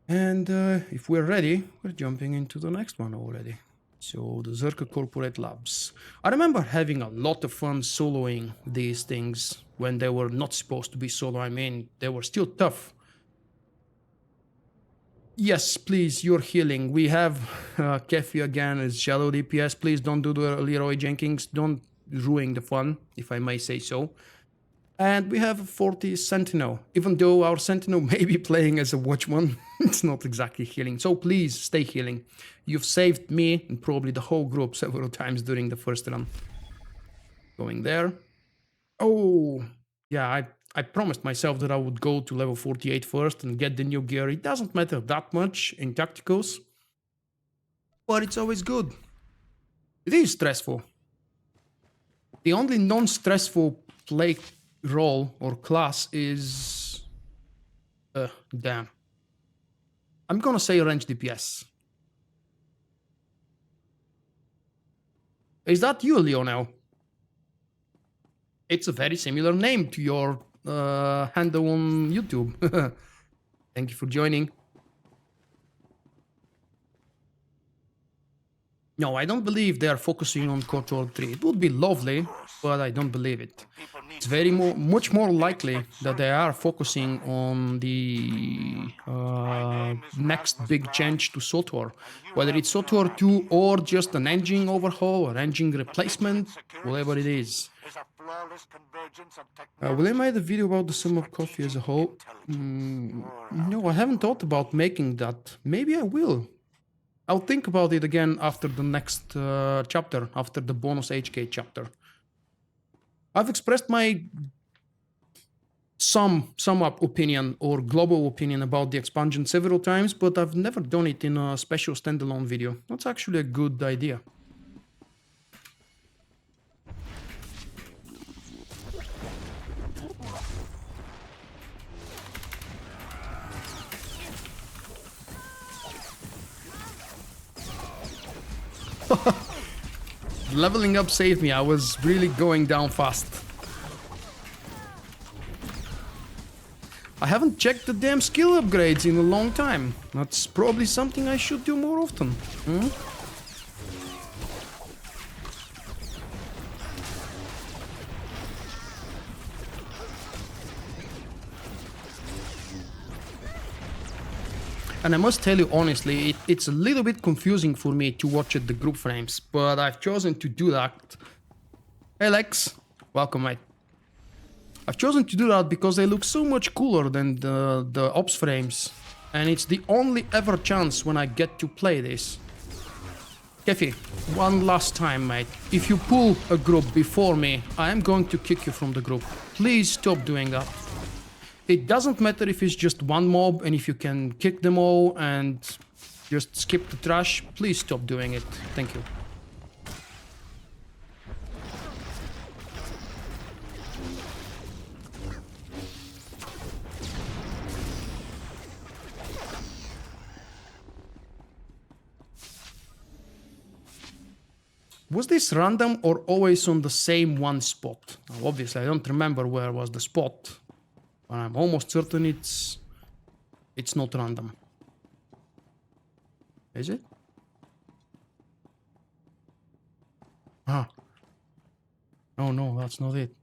And if we're ready, we're jumping into the next one already. So the Czerka Corporate Labs. I remember having a lot of fun soloing these things when they were not supposed to be solo. I mean, they were still tough. Yes, please, you're healing. We have Kefi again as Shadow DPS. Please don't do the Leroy Jenkins. Don't ruin the fun, if I may say so. And we have a 40 Sentinel. Even though our Sentinel may be playing as a Watchman, it's not exactly healing. So please stay healing. You've saved me and probably the whole group several times during the first run. Going there. Oh, yeah, I promised myself that I would go to level 48 first and get the new gear. It doesn't matter that much in tacticals, but it's always good. It is stressful. The only non-stressful play role or class is... damn. I'm gonna say range DPS. Is that you, Lionel? It's a very similar name to your handle on YouTube. Thank you for joining. No, I don't believe they are focusing on KOTOR 3. It would be lovely, but I don't believe it. It's much more likely that they are focusing on the next big change to SWTOR. Whether it's SWTOR 2 or just an engine overhaul or engine replacement, whatever it is. Will I make a video about the sum of coffee as a whole? No, I haven't thought about making that. Maybe I will. I'll think about it again after the next chapter, after the bonus HK chapter. I've expressed my sum up opinion or global opinion about the expansion several times, but I've never done it in a special standalone video. That's actually a good idea. Leveling up saved me. I was really going down fast. I haven't checked the damn skill upgrades in a long time. That's probably something I should do more often. And I must tell you honestly, it's a little bit confusing for me to watch at the group frames, but I've chosen to do that. Hey Lex, welcome mate. I've chosen to do that because they look so much cooler than the ops frames, and it's the only ever chance when I get to play this. Kefi, one last time mate, if you pull a group before me, I am going to kick you from the group. Please stop doing that. It doesn't matter if it's just one mob and if you can kick them all and just skip the trash, please stop doing it. Thank you. Was this random or always on the same one spot? Now, obviously, I don't remember where was the spot. But I'm almost certain it's not random. Is it? Ah. Oh no, that's not it.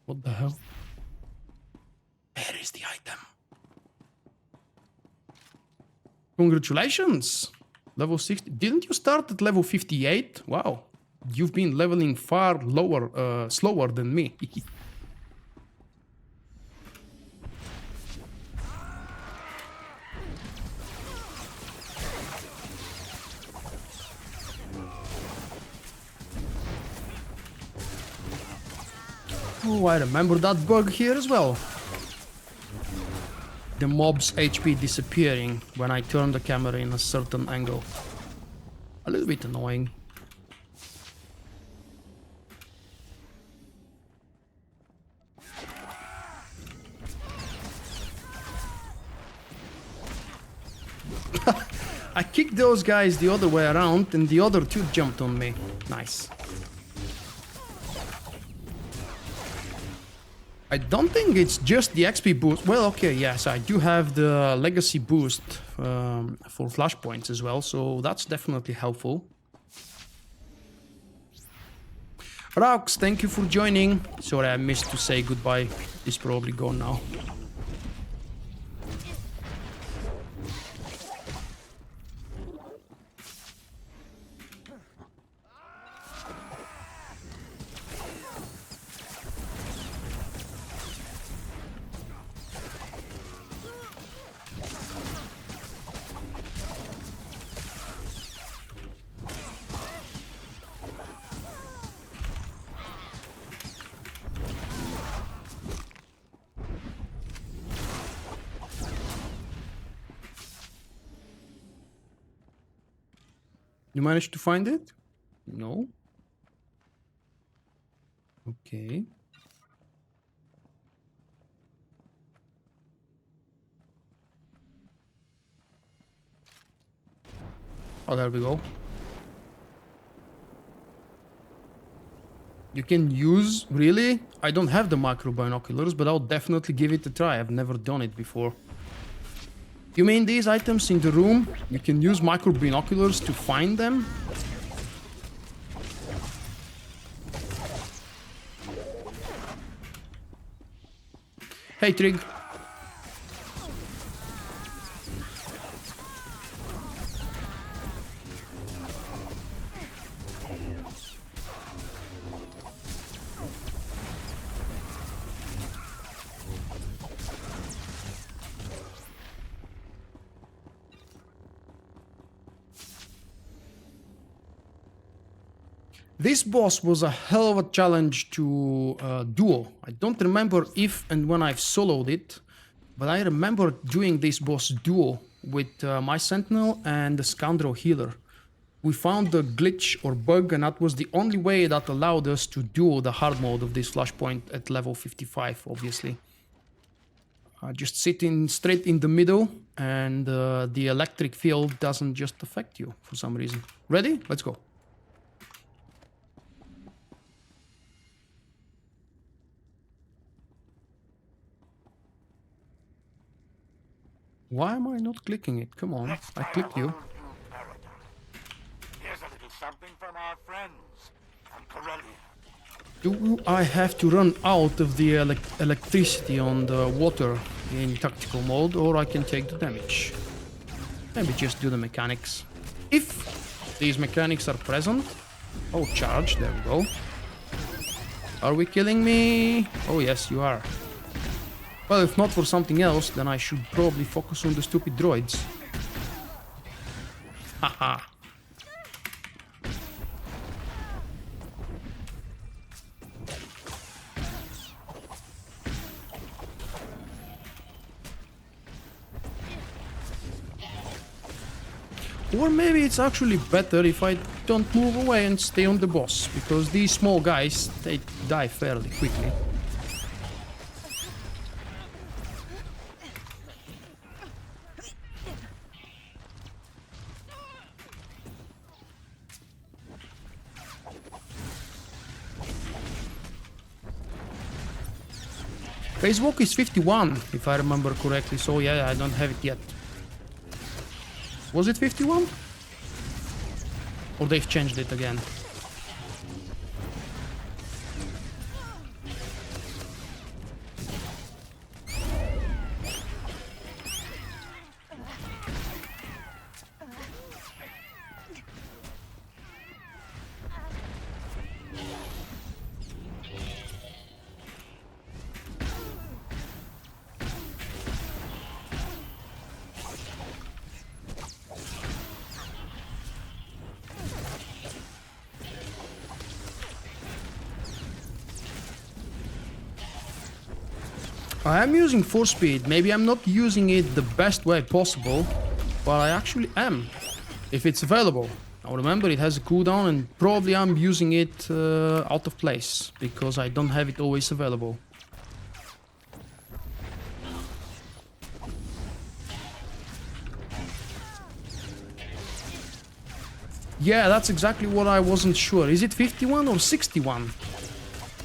What the hell? Where is the item? Congratulations! Level 60. Didn't you start at level 58? Wow. You've been leveling far slower than me. Oh, I remember that bug here as well. The mob's HP disappearing when I turn the camera in a certain angle. A little bit annoying. I kicked those guys the other way around and the other two jumped on me. Nice. I don't think it's just the XP boost. Well, okay, yes, I do have the legacy boost for Flashpoints as well, so that's definitely helpful. Raux, thank you for joining. Sorry, I missed to say goodbye. He's probably gone now. You managed to find it? No. Okay. Oh, there we go. You can use... Really? I don't have the micro binoculars, but I'll definitely give it a try. I've never done it before. You mean these items in the room? You can use micro binoculars to find them? Hey, Trig. This boss was a hell of a challenge to duo. I don't remember if and when I've soloed it, but I remember doing this boss duo with my Sentinel and the Scoundrel Healer. We found the glitch or bug, and that was the only way that allowed us to duo the hard mode of this Flashpoint at level 55, obviously. Just sitting straight in the middle, and the electric field doesn't just affect you for some reason. Ready? Let's go. Why am I not clicking it? Come on, I clicked you. Here's a little something from our friends from Corellia. Do I have to run out of the electricity on the water in tactical mode, or I can take the damage? Maybe just do the mechanics. If these mechanics are present... Oh, charge, there we go. Are we killing me? Oh yes, you are. Well, if not for something else, then I should probably focus on the stupid droids. Haha. Or maybe it's actually better if I don't move away and stay on the boss, because these small guys, they die fairly quickly. Spacewalk is 51, if I remember correctly, so yeah, I don't have it yet. Was it 51? Or they've changed it again? I am using force speed. Maybe I'm not using it the best way possible, but I actually am, if it's available. Now remember, it has a cooldown, and probably I'm using it out of place, because I don't have it always available. Yeah, that's exactly what I wasn't sure. Is it 51 or 61?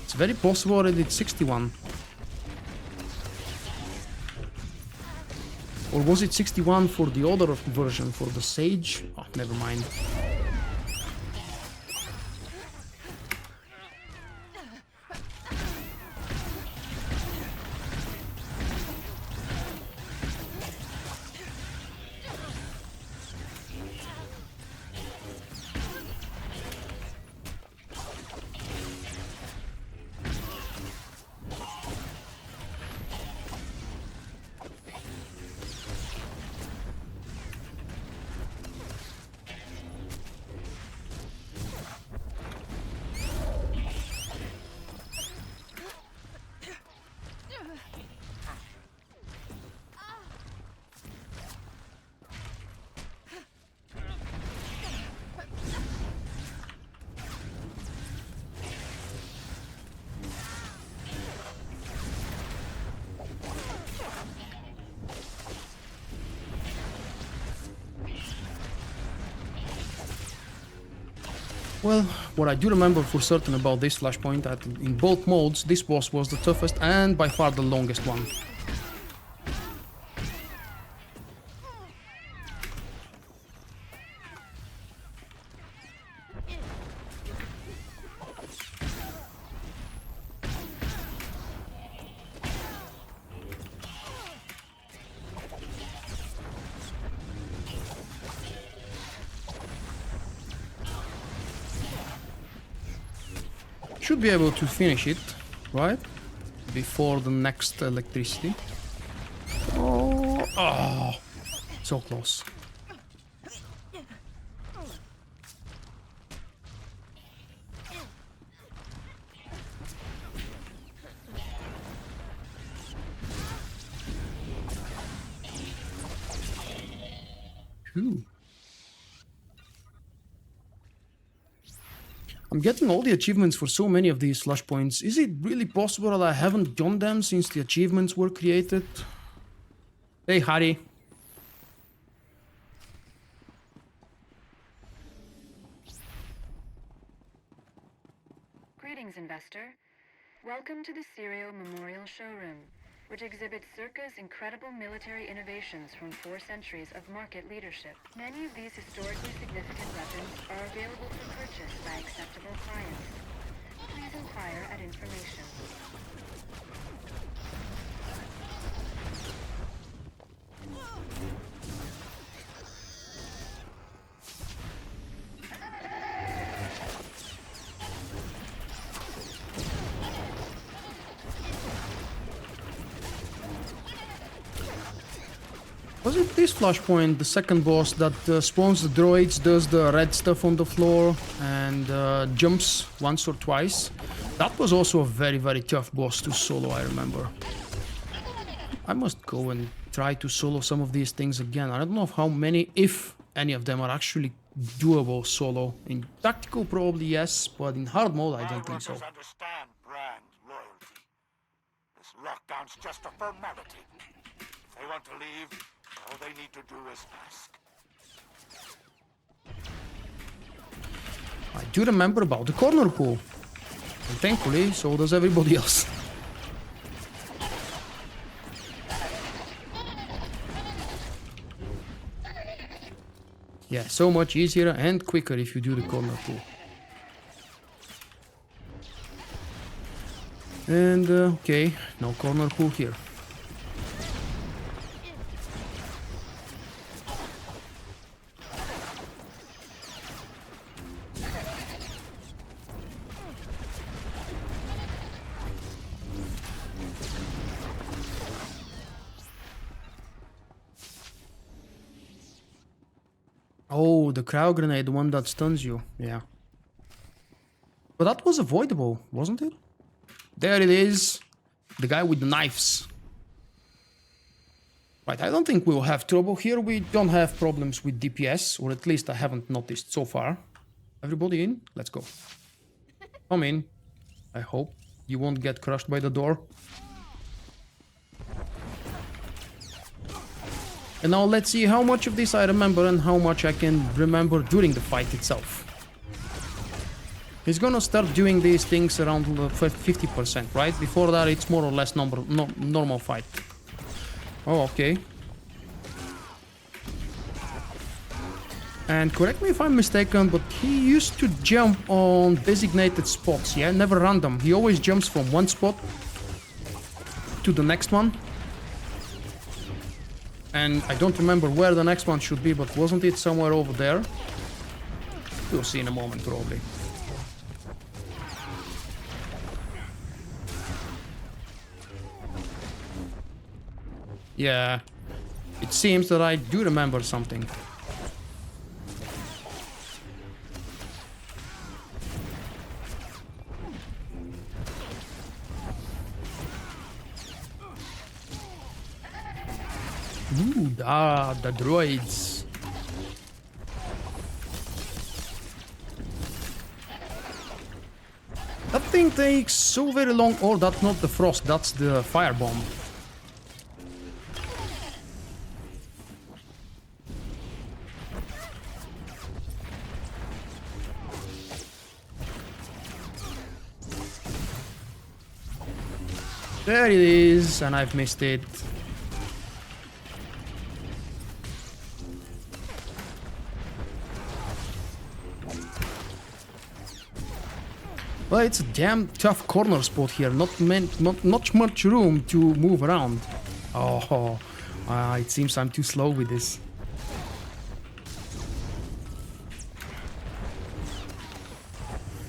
It's very possible that it's 61. Or was it 61 for the other version, for the Sage? Oh, never mind. Well, what I do remember for certain about this Flashpoint, that in both modes, this boss was the toughest and by far the longest one. Should be able to finish it, right? Before the next electricity. Oh, so close. Phew. I'm getting all the achievements for so many of these flashpoints. Is it really possible that I haven't done them since the achievements were created? Hey, Harry. Greetings, investor. Welcome to the Serial Memorial Showroom, which exhibits Czerka's incredible military innovations from 4 centuries of market leadership. Many of these historically significant weapons are available for purchase by acceptable clients. Please inquire at information. Was it this Flashpoint, the second boss, that spawns the droids, does the red stuff on the floor, and jumps once or twice? That was also a very, very tough boss to solo, I remember. I must go and try to solo some of these things again. I don't know how many, if any of them, are actually doable solo. In tactical, probably yes, but in hard mode, I don't think so. My workers understand brand loyalty. This lockdown's just a formality. If they want to leave, all they need to do is ask. I do remember about the corner pool. And thankfully, so does everybody else. Yeah, so much easier and quicker if you do the corner pool. And, okay, no corner pool here. Oh, the crowd grenade, the one that stuns you. Yeah. But that was avoidable, wasn't it? There it is. The guy with the knives. Right, I don't think we'll have trouble here. We don't have problems with DPS, or at least I haven't noticed so far. Everybody in? Let's go. Come in. I hope you won't get crushed by the door. And now let's see how much of this I remember and how much I can remember during the fight itself. He's gonna start doing these things around 50%, right? Before that it's more or less normal fight. Oh, okay. And correct me if I'm mistaken, but he used to jump on designated spots, yeah? Never random. He always jumps from one spot to the next one. And I don't remember where the next one should be, but wasn't it somewhere over there? We'll see in a moment, probably. Yeah, it seems that I do remember something. Ooh, the droids. That thing takes so very long. Oh, that's not the frost, that's the firebomb. There it is, and I've missed it. Well, it's a damn tough corner spot here. Not much room to move around. Oh, it seems I'm too slow with this.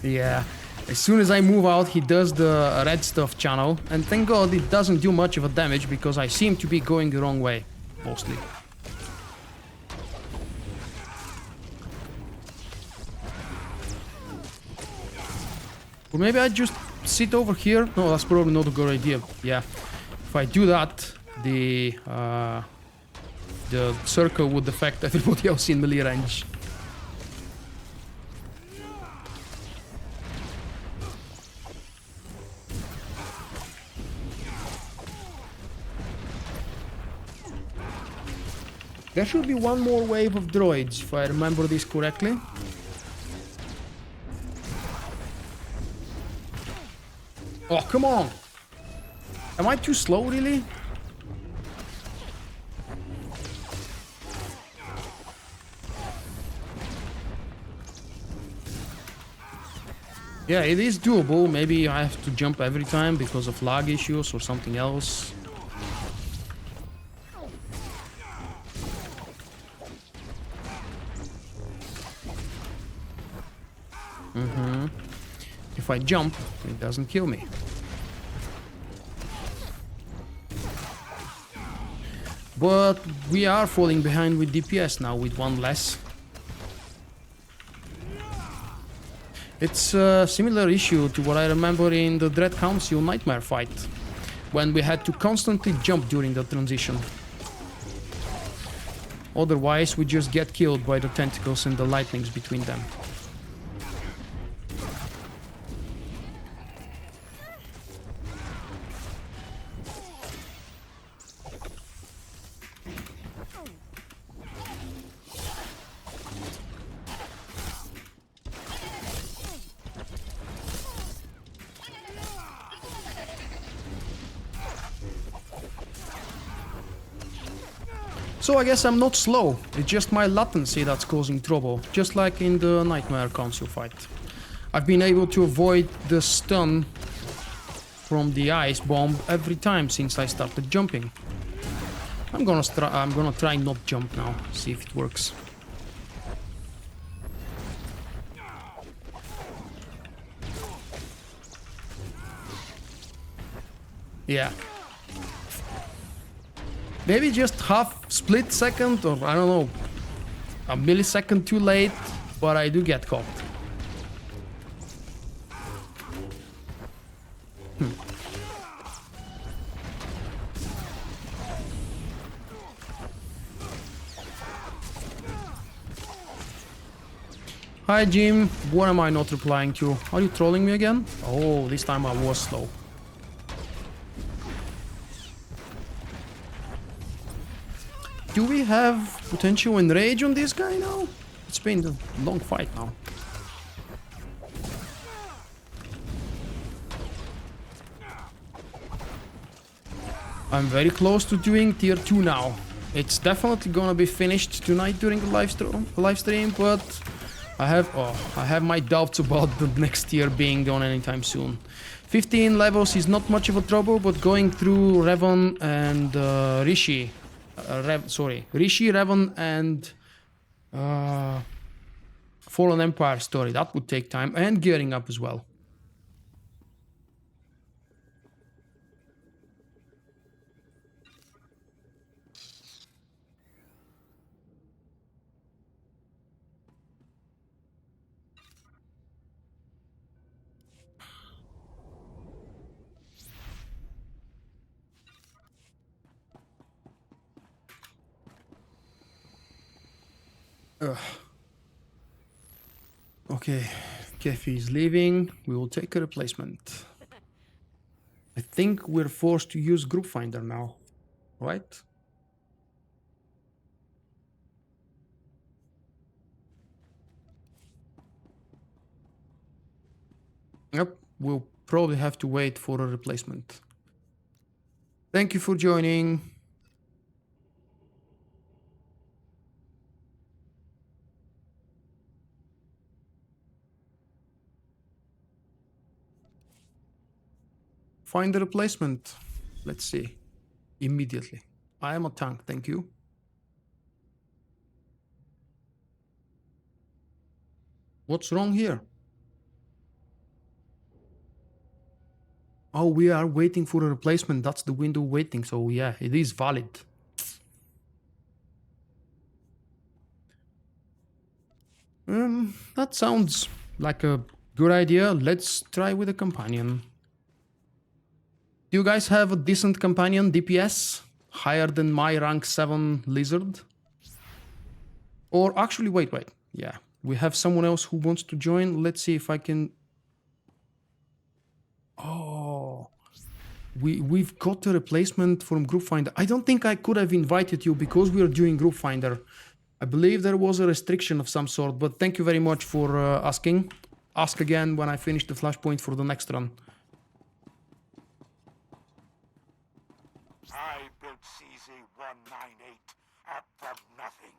Yeah, as soon as I move out, he does the red stuff channel, and thank God it doesn't do much of a damage because I seem to be going the wrong way, mostly. Or maybe I just sit over here. No, that's probably not a good idea. Yeah, if I do that, the Czerka would affect everybody else in melee range. There should be one more wave of droids, if I remember this correctly. Oh, come on! Am I too slow, really? Yeah, it is doable. Maybe I have to jump every time because of lag issues or something else. If I jump, it doesn't kill me. But we are falling behind with DPS now, with one less. It's a similar issue to what I remember in the Dread Council Nightmare fight, when we had to constantly jump during the transition. Otherwise, we just get killed by the tentacles and the lightnings between them. So I guess I'm not slow, it's just my latency that's causing trouble, just like in the Nightmare Council fight. I've been able to avoid the stun from the ice bomb every time since I started jumping. I'm gonna try not jump now, see if it works. Yeah. Maybe just half split second, or I don't know, a millisecond too late, but I do get caught. Hi Jim, what am I not replying to? Are you trolling me again? Oh, this time I was slow. Do we have potential enrage on this guy now? It's been a long fight now. I'm very close to doing tier 2 now. It's definitely gonna be finished tonight during the live stream, but I have my doubts about the next tier being done anytime soon. 15 levels is not much of a trouble, but going through Revan and Rishi, Revan and Fallen Empire story, that would take time, and gearing up as well. Okay, Kefi is leaving. We will take a replacement. I think we're forced to use Group Finder now, right? Yep, we'll probably have to wait for a replacement. Thank you for joining. Find the replacement. Let's see. Immediately. I am a tank, thank you. What's wrong here? Oh, we are waiting for a replacement. That's the window waiting. So yeah, it is valid. That sounds like a good idea. Let's try with a companion. Do you guys have a decent companion DPS? Higher than my rank 7 lizard? Or actually, wait. Yeah, we have someone else who wants to join. Let's see if I can... Oh, we've got a replacement from Group Finder. I don't think I could have invited you because we are doing Group Finder. I believe there was a restriction of some sort, but thank you very much for asking. Ask again when I finish the Flashpoint for the next run. I built CZ-198 up from nothing.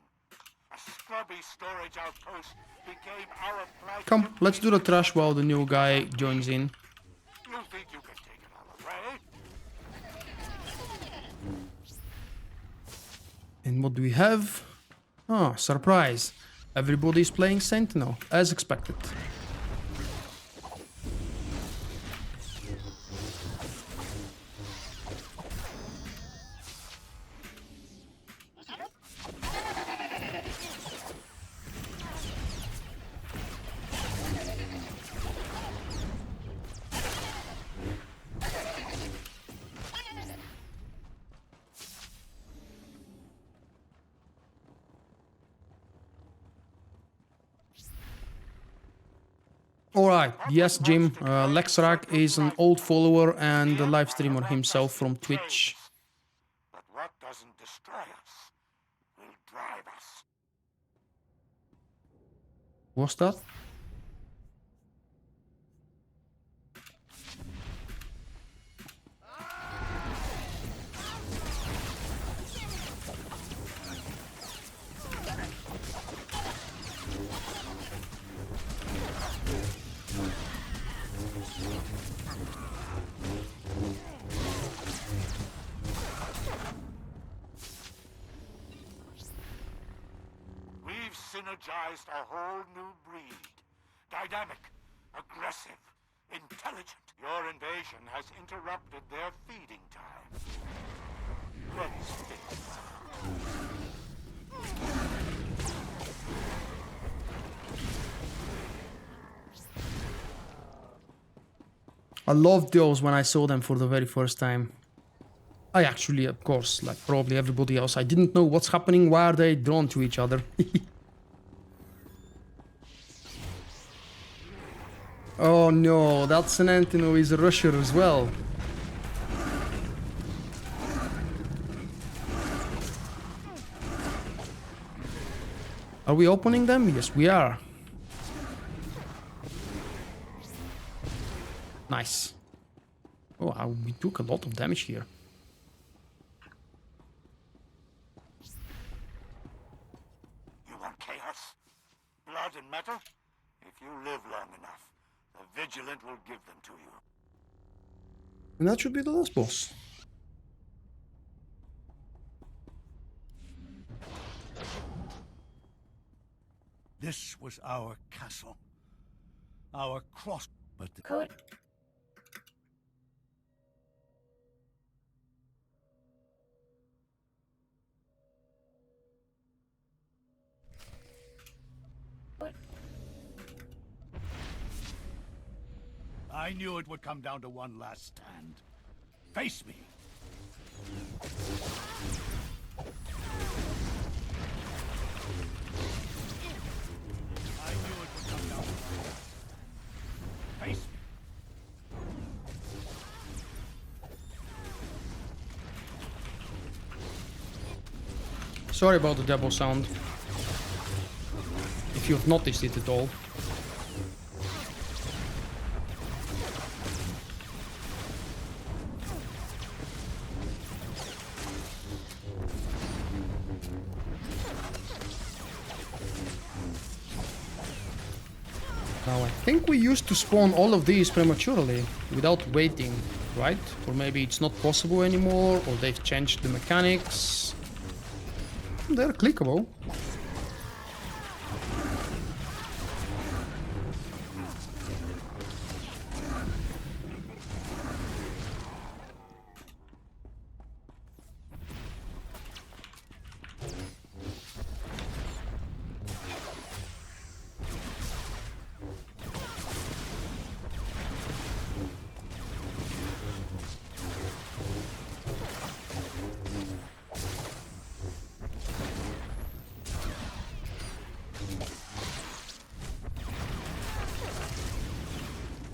A scrubby storage outpost became our flagship. Come, let's do the trash while the new guy joins in. You think you can take it all away? And what do we have? Oh, surprise. Everybody's playing Sentinel, as expected. Alright, yes Jim, Lexrak is an old follower and a live streamer himself from Twitch. But what doesn't destroy us will drive us. What's that? Synergized a whole new breed. Dynamic, aggressive, intelligent. Your invasion has interrupted their feeding time. Let's fix I loved those when I saw them for the very first time. I actually, of course, like probably everybody else, I didn't know what's happening, why are they drawn to each other. Oh no, that Sentinel is a rusher as well. Are we opening them? Yes, we are. Nice. Oh, we took a lot of damage here. You want chaos? Blood and metal? If you live long enough, the Vigilant will give them to you. And that should be the last boss. This was our castle. Our cross... But the... Kuat. I knew it would come down to one last stand. Face me! I knew it would come down to one last stand. Face me! Sorry about the double sound. If you've noticed it at all. Now, I think we used to spawn all of these prematurely, without waiting, right? Or maybe it's not possible anymore, or they've changed the mechanics. They're clickable.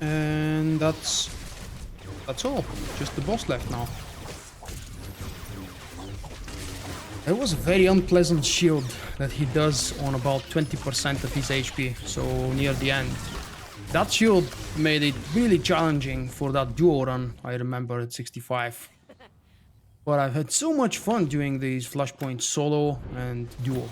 And that's all. Just the boss left now. It was a very unpleasant shield that he does on about 20% of his HP, so near the end. That shield made it really challenging for that duo run, I remember, at 65. But I've had so much fun doing these Flashpoints solo and duo.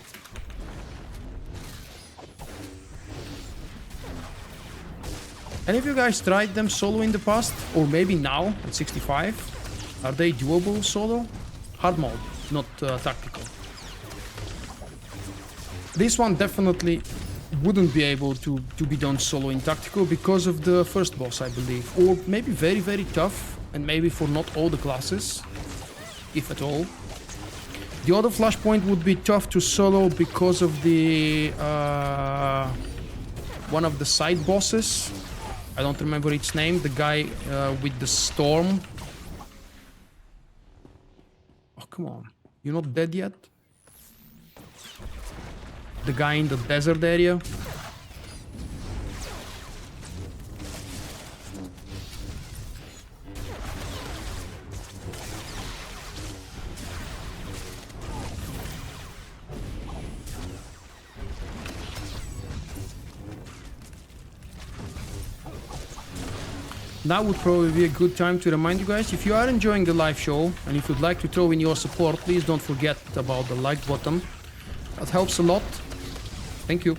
Any of you guys tried them solo in the past? Or maybe now, at 65? Are they doable solo? Hard mode, not tactical. This one definitely wouldn't be able to be done solo in tactical because of the first boss, I believe. Or maybe very, very tough, and maybe for not all the classes, if at all. The other Flashpoint would be tough to solo because of the one of the side bosses. I don't remember its name, the guy with the storm. Oh, come on. You're not dead yet? The guy in the desert area. That would probably be a good time to remind you guys, if you are enjoying the live show and if you'd like to throw in your support, please don't forget about the like button. That helps a lot. Thank you.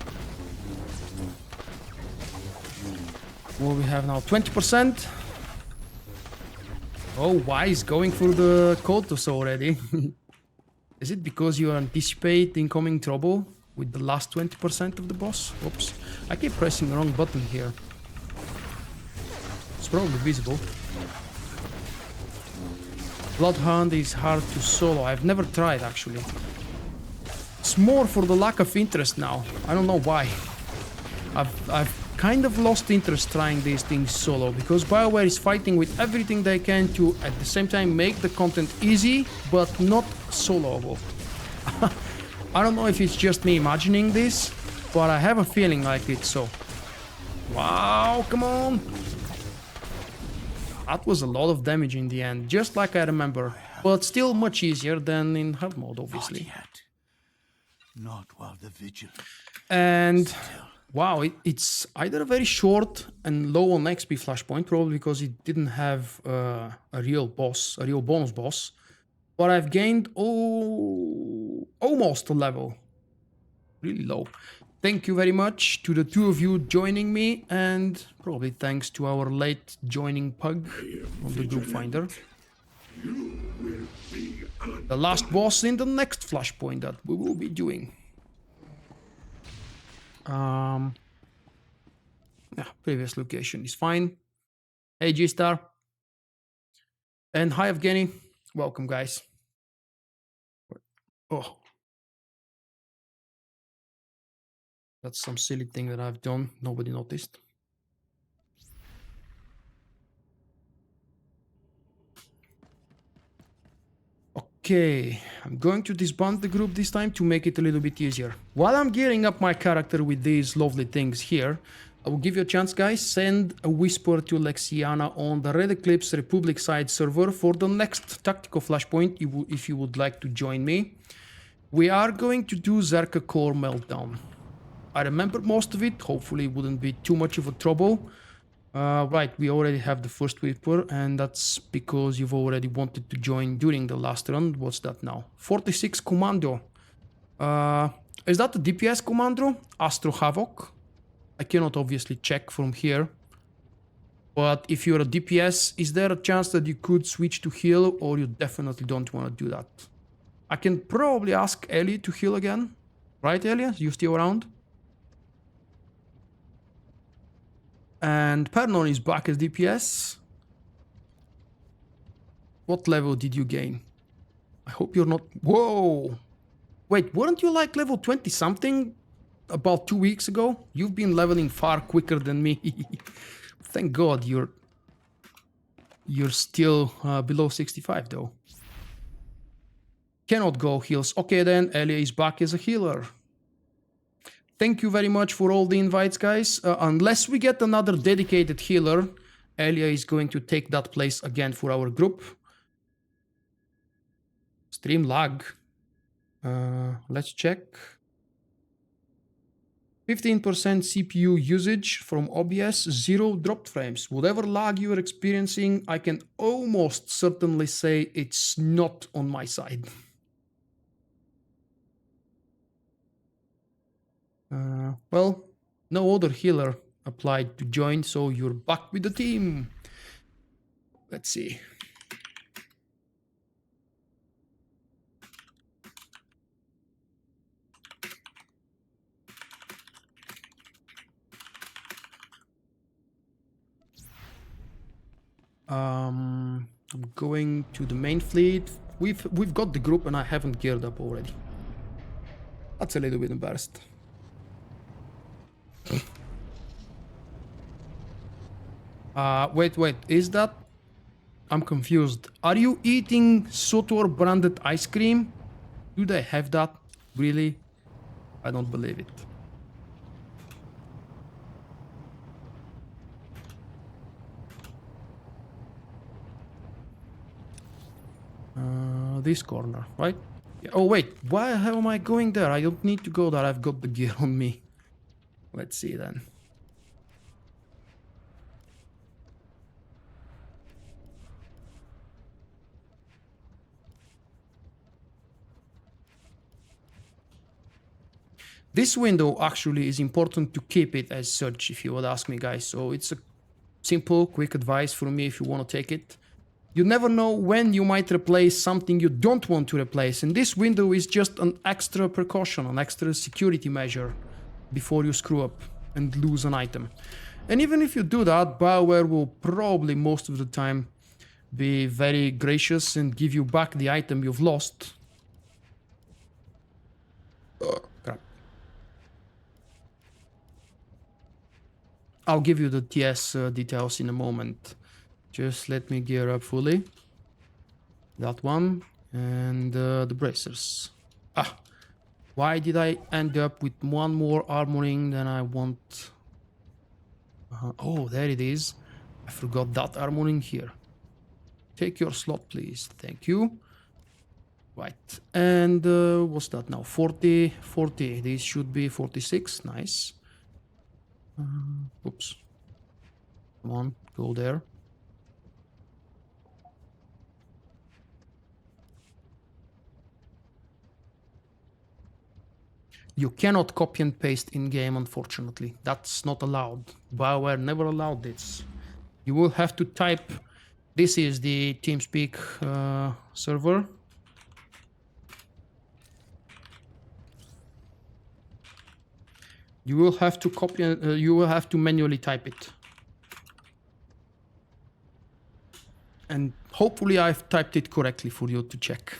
What we have now? 20%. Oh, Wise going for the Kotos already. Is it because you anticipate incoming trouble with the last 20% of the boss? Oops. I keep pressing the wrong button here. It's probably visible. Bloodhound is hard to solo. I've never tried, actually. It's more for the lack of interest now. I don't know why. I've kind of lost interest trying these things solo, because BioWare is fighting with everything they can to, at the same time, make the content easy, but not soloable. I don't know if it's just me imagining this, but I have a feeling like it's so. Wow, come on! That was a lot of damage in the end, just like I remember, but still much easier than in hard mode, obviously. Not yet. Not while the vigilance. And wow, it's either a very short and low on XP Flashpoint, probably because it didn't have a real boss, a real bonus boss. But I've gained almost a level. Really low. Thank you very much to the two of you joining me, and probably thanks to our late joining Pug on the group finder. The last boss in the next Flashpoint that we will be doing. Yeah, previous location is fine. Hey G-Star. And hi Evgeny. Welcome guys. Oh. That's some silly thing that I've done. Nobody noticed. Okay, I'm going to disband the group this time to make it a little bit easier. While I'm gearing up my character with these lovely things here, I will give you a chance, guys. Send a whisper to Lexiana on the Red Eclipse Republic side server for the next tactical Flashpoint if you would like to join me. We are going to do Czerka Core Meltdown. I remember most of it, hopefully it wouldn't be too much of a trouble. Right, we already have the first whisper, and that's because you've already wanted to join during the last run. What's that now? 46 Commando. Is that the DPS Commando? Astro Havoc? I cannot obviously check from here. But if you're a DPS, is there a chance that you could switch to heal, or you definitely don't want to do that? I can probably ask Ellie to heal again. Right, Ellie? You still around? And Pernon is back as DPS. What level did you gain? I hope you're not... Whoa! Wait, weren't you like level 20 something about 2 weeks ago? You've been leveling far quicker than me. Thank God you're still below 65 though. Cannot go heals. Okay then, Elia is back as a healer. Thank you very much for all the invites, guys. Unless we get another dedicated healer, Elia is going to take that place again for our group. Stream lag. Let's check. 15% CPU usage from OBS, 0 dropped frames. Whatever lag you are experiencing, I can almost certainly say it's not on my side. Well, no other healer applied to join, so you're back with the team. Let's see. I'm going to the main fleet. We've got the group and I haven't geared up already. That's a little bit embarrassed. Wait, is that... I'm confused. Are you eating SWTOR branded ice cream? Do they have that? Really? I don't believe it. This corner, right? Oh wait, why am I going there? I don't need to go there, I've got the gear on me. Let's see then. This window actually is important to keep it as such, if you would ask me, guys. So it's a simple, quick advice from me if you want to take it. You never know when you might replace something you don't want to replace, and this window is just an extra precaution, an extra security measure before you screw up and lose an item. And even if you do that, BioWare will probably most of the time be very gracious and give you back the item you've lost. Crap. I'll give you the TS details in a moment. Just let me gear up fully. That one. And the bracers. Why did I end up with one more armoring than I want? Oh, there it is. I forgot that armoring here. Take your slot, please. Thank you. Right. And what's that now? 40. This should be 46. Nice. Oops. Come on, go there. You cannot copy and paste in-game, unfortunately. That's not allowed. BioWare never allowed this. You will have to type... This is the TeamSpeak server. You will have to copy... you will have to manually type it. And hopefully I've typed it correctly for you to check.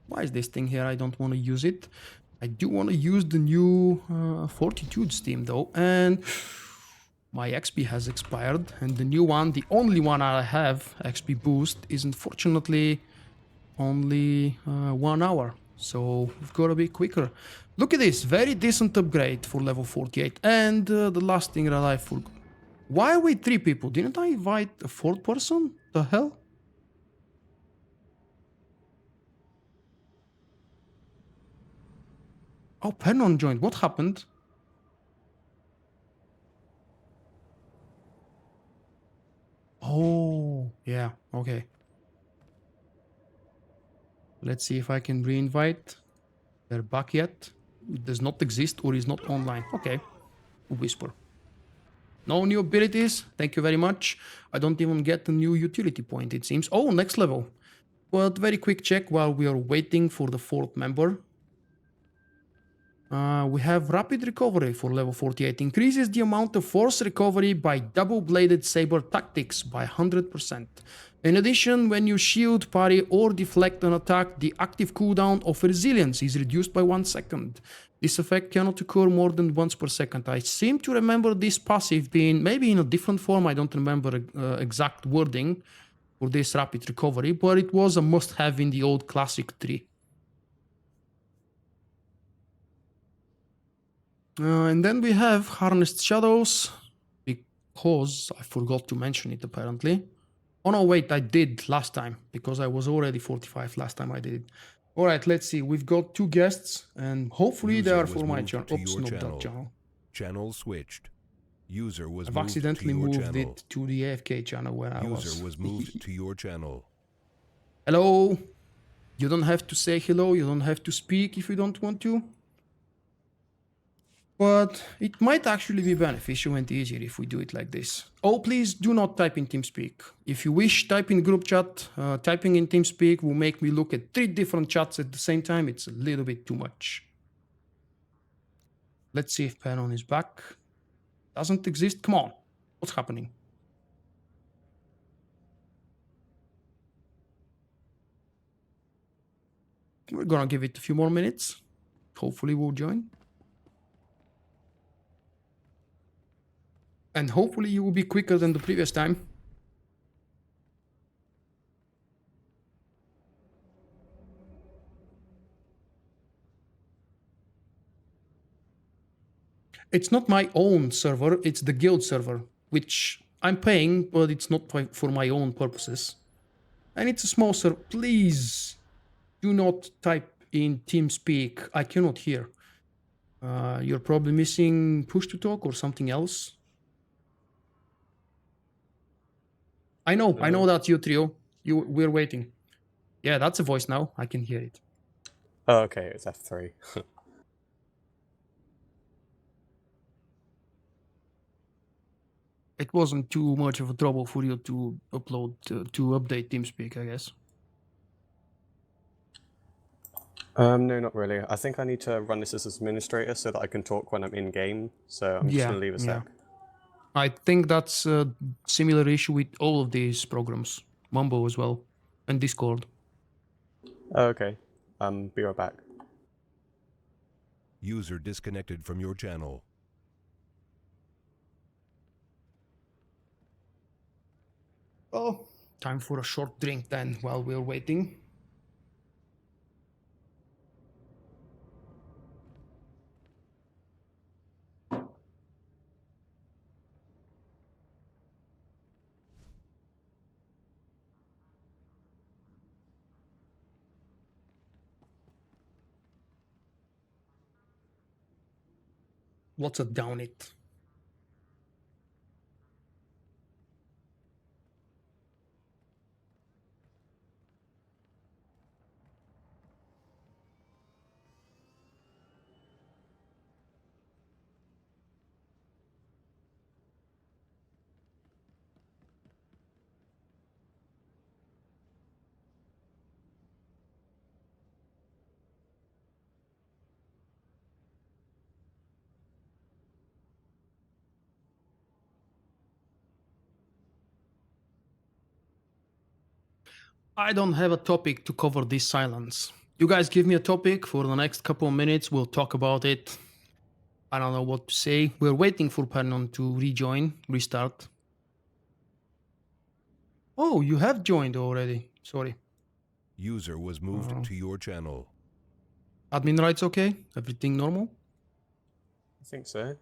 Why is this thing here? I don't want to use it. I do want to use the new Fortitude Steam though, and my XP has expired, and the new one, the only one I have, XP Boost, is unfortunately only 1 hour, so we've got to be quicker. Look at this, very decent upgrade for level 48, and the last thing that I forgot. Why are we 3 people? Didn't I invite a 4th person? The hell? Oh, Pernon joined. What happened? Oh, yeah. Okay. Let's see if I can re-invite. They're back yet. It does not exist or is not online. Okay. Whisper. No new abilities. Thank you very much. I don't even get a new utility point, it seems. Oh, next level. But very quick check while we are waiting for the fourth member. We have rapid recovery for level 48. Increases the amount of force recovery by double-bladed saber tactics by 100%. In addition, when you shield, parry, or deflect an attack, the active cooldown of resilience is reduced by 1 second. This effect cannot occur more than once per second. I seem to remember this passive being maybe in a different form. I don't remember exact wording for this rapid recovery, but it was a must-have in the old classic 3. And then we have Harnessed Shadows, because I forgot to mention it apparently. Oh no, wait, I did last time, because I was already 45 last time I did it. Alright, let's see, we've got 2 guests, and hopefully they are for my channel. Oops, not that channel. Channel switched. User was I've moved accidentally to your moved channel. it to the AFK channel where I was. User was moved to your channel. Hello? You don't have to say hello, you don't have to speak if you don't want to. But it might actually be beneficial and easier if we do it like this. Oh, please do not type in TeamSpeak. If you wish, type in group chat. Typing in TeamSpeak will make me look at 3 different chats at the same time. It's a little bit too much. Let's see if Panon is back. Doesn't exist. Come on. What's happening? We're gonna give it a few more minutes. Hopefully we'll join. And hopefully you will be quicker than the previous time. It's not my own server, it's the guild server, which I'm paying, but it's not for my own purposes. And it's a small server. Please do not type in TeamSpeak. I cannot hear. You're probably missing push to talk or something else. I know that's you, Trio. We're waiting. Yeah, that's a voice now. I can hear it. Oh, okay, it's F3. It wasn't too much of a trouble for you to upload, to update TeamSpeak, I guess. No, not really. I think I need to run this as administrator so that I can talk when I'm in game. So I'm just gonna leave a sec. I think that's a similar issue with all of these programs, Mumbo as well, and Discord. Oh, okay. Be right back. User disconnected from your channel. Oh, time for a short drink then while we're waiting. What's a down it? I don't have a topic to cover this silence. You guys give me a topic for the next couple of minutes. We'll talk about it. I don't know what to say. We're waiting for Pernon to rejoin, restart. Oh, you have joined already. Sorry. User was moved to your channel. Admin rights okay? Everything normal? I think so.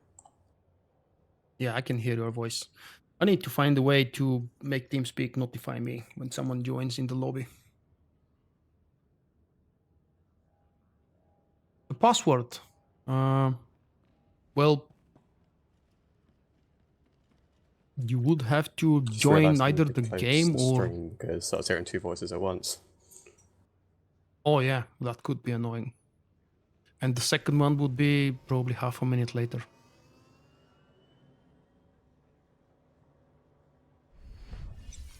Yeah, I can hear your voice. I need to find a way to make TeamSpeak notify me when someone joins in the lobby. The password. Well, you would have to join either the game or... Because I was hearing 2 voices at once. Oh yeah, that could be annoying. And the second one would be probably half a minute later.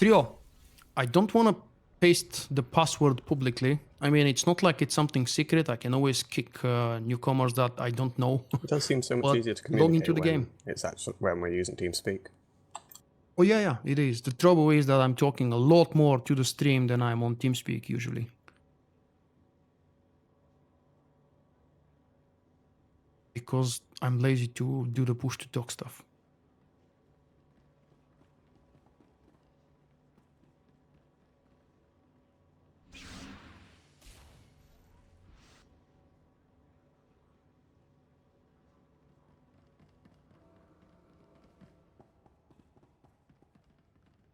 Trio, I don't want to paste the password publicly. I mean, it's not like it's something secret. I can always kick newcomers that I don't know. It does seem so much But easier to log communicate into the when game. it's actually when we're using TeamSpeak. Oh yeah, it is. The trouble is that I'm talking a lot more to the stream than I'm on TeamSpeak usually. Because I'm lazy to do the push to talk stuff.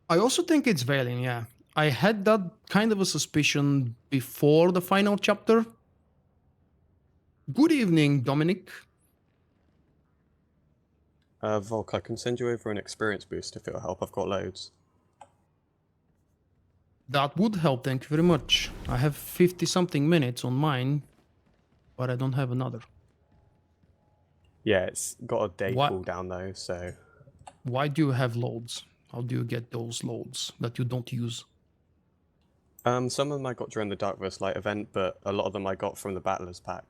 I also think it's Valen, yeah. I had that kind of a suspicion before the final chapter. Good evening, Dominic. Vulkk, I can send you over an experience boost if it'll help. I've got loads. That would help, thank you very much. I have 50-something minutes on mine, but I don't have another. Yeah, it's got a day What? cooldown though, so... Why do you have loads? How do you get those loads that you don't use? Some of them I got during the Dark vs. Light event, but a lot of them I got from the Battlers pack.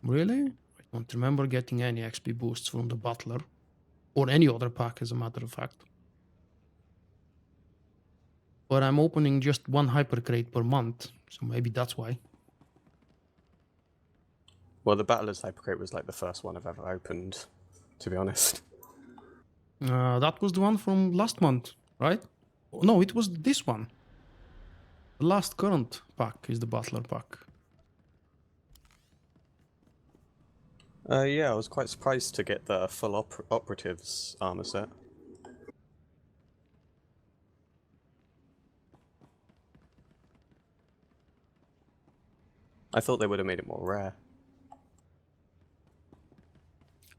Really? I don't remember getting any XP boosts from the Butler. Or any other pack, as a matter of fact. But I'm opening just one hyper crate per month, so maybe that's why. Well, the Battlers Hypercrate was like the first one I've ever opened, to be honest. That was the one from last month, right? Oh, no, it was this one. The last current pack is the Butler pack. Yeah, I was quite surprised to get the full Operatives armor set. I thought they would have made it more rare.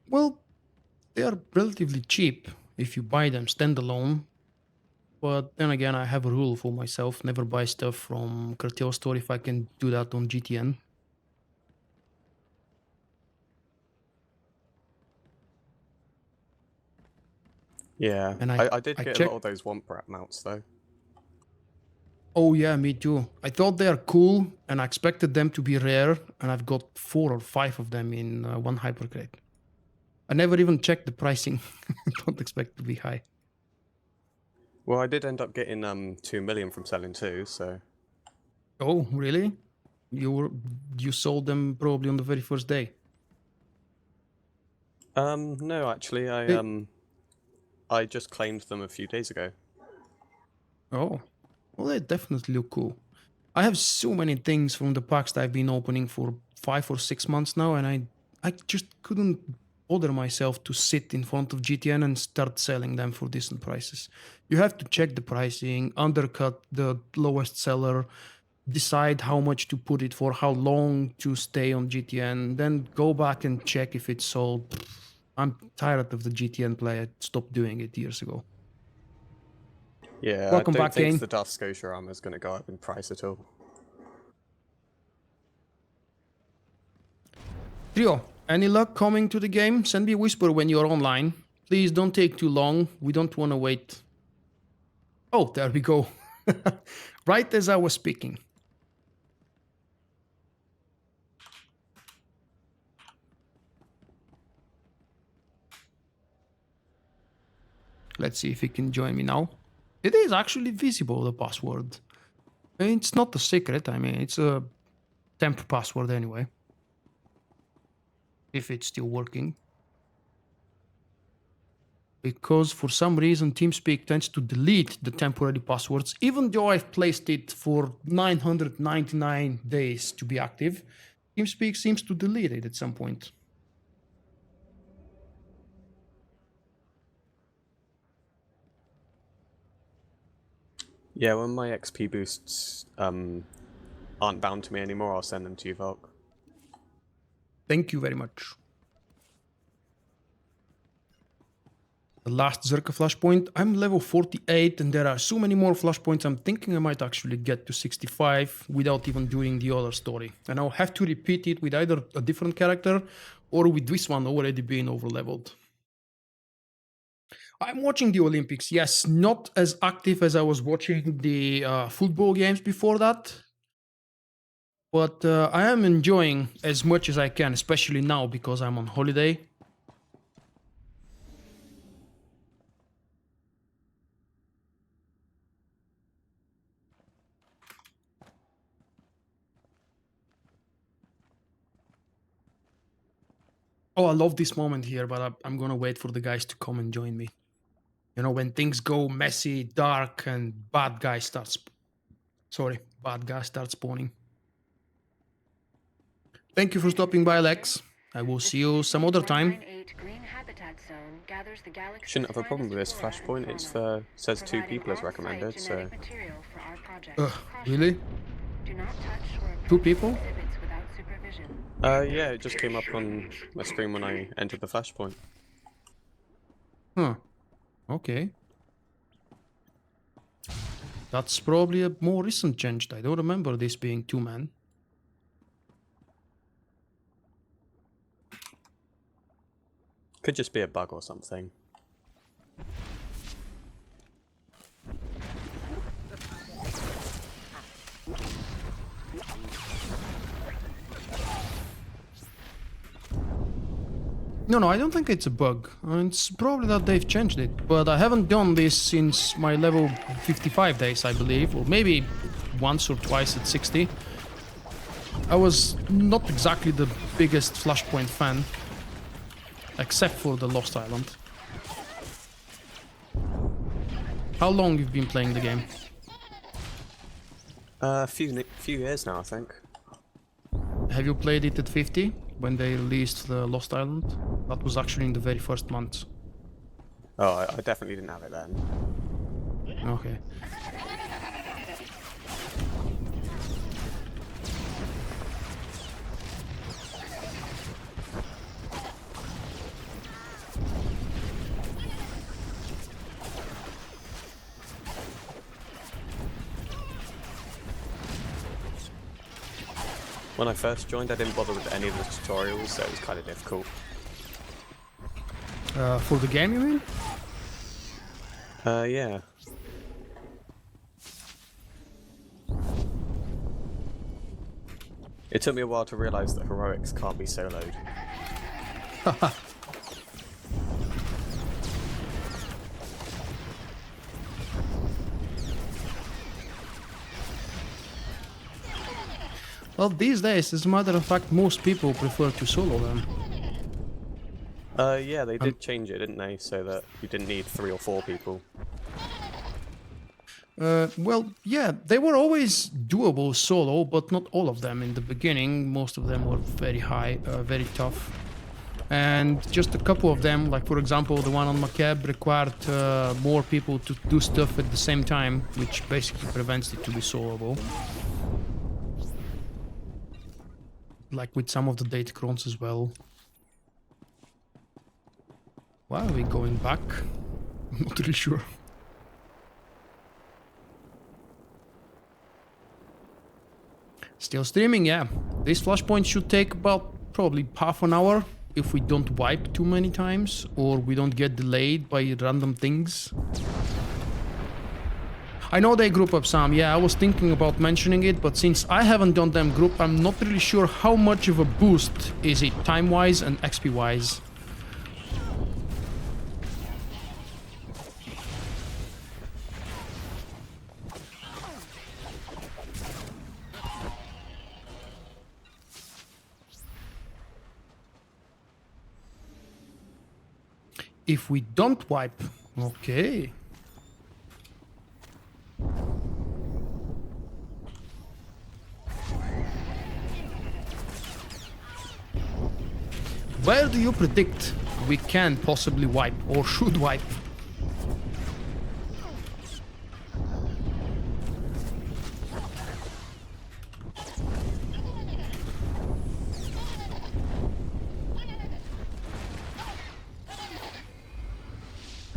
Well, they are relatively cheap if you buy them standalone. But then again, I have a rule for myself, never buy stuff from Curtail Store if I can do that on GTN. Yeah, And I did get a checked. lot of those Womp Rat mounts though. Oh yeah, me too. I thought they are cool and I expected them to be rare, and I've got 4 or 5 of them in one hypercrate. I never even checked the pricing. Don't expect to be high. Well, I did end up getting 2 million from selling 2, so... Oh, really? You sold them probably on the very first day? No, actually, I just claimed them a few days ago. Oh, well, they definitely look cool. I have so many things from the packs that I've been opening for 5 or 6 months now, and I just couldn't bother myself to sit in front of GTN and start selling them for decent prices. You have to check the pricing, undercut the lowest seller, decide how much to put it for, how long to stay on GTN, then go back and check if it's sold. I'm tired of the GTN play. I stopped doing it years ago. Yeah, Welcome I don't back, think Kane. the Darth Scotia armor is going to go up in price at all. Trio, any luck coming to the game? Send me a whisper when you're online. Please don't take too long. We don't want to wait. Oh, there we go. Right as I was speaking. Let's see if he can join me now. It is actually visible, the password. It's not a secret. I mean, it's a temp password anyway. If it's still working. Because for some reason TeamSpeak tends to delete the temporary passwords, even though I've placed it for 999 days to be active. TeamSpeak seems to delete it at some point. Yeah, when my XP boosts aren't bound to me anymore, I'll send them to you, Vulkk. Thank you very much. The last Czerka Flashpoint, I'm level 48 and there are so many more Flashpoints. I'm thinking I might actually get to 65 without even doing the other story. And I'll have to repeat it with either a different character or with this one already being overleveled. I'm watching the Olympics. Yes, not as active as I was watching the football games before that. But I am enjoying as much as I can, especially now because I'm on holiday. Oh, I love this moment here, but I'm gonna wait for the guys to come and join me. You know, when things go messy, dark, and bad guys start spawning. Thank you for stopping by, Lex. I will see you some other time. Shouldn't have a problem with this Flashpoint. It's says 2 people as recommended, so... Really? 2 people? Yeah, it just came up on my screen when I entered the Flashpoint. Huh. Okay. That's probably a more recent change. I don't remember this being 2-man. Could just be a bug or something. No, I don't think it's a bug. It's probably that they've changed it. But I haven't done this since my level 55 days, I believe. Or maybe once or twice at 60. I was not exactly the biggest Flashpoint fan. Except for the Lost Island. How long you've been playing the game? A few years now, I think. Have you played it at 50 when they released the Lost Island? That was actually in the very first month. Oh, I definitely didn't have it then. Okay. When I first joined, I didn't bother with any of the tutorials, so it was kind of difficult. For the game, you mean? Yeah. It took me a while to realize that heroics can't be soloed. Well, these days, as a matter of fact, most people prefer to solo them. Yeah, they did change it, didn't they? So that you didn't need 3 or 4 people. Well, yeah, they were always doable solo, but not all of them. In the beginning, most of them were very high, very tough. And just a couple of them, like for example, the one on Macabre required more people to do stuff at the same time, which basically prevents it to be soloable. Like with some of the Datacrons as well. Why are we going back? I'm not really sure. Still streaming, yeah. This Flashpoint should take about probably half an hour if we don't wipe too many times or we don't get delayed by random things. I know they group up some, yeah, I was thinking about mentioning it, but since I haven't done them group, I'm not really sure how much of a boost is it time-wise and XP-wise. If we don't wipe, okay. Where do you predict we can possibly wipe or should wipe?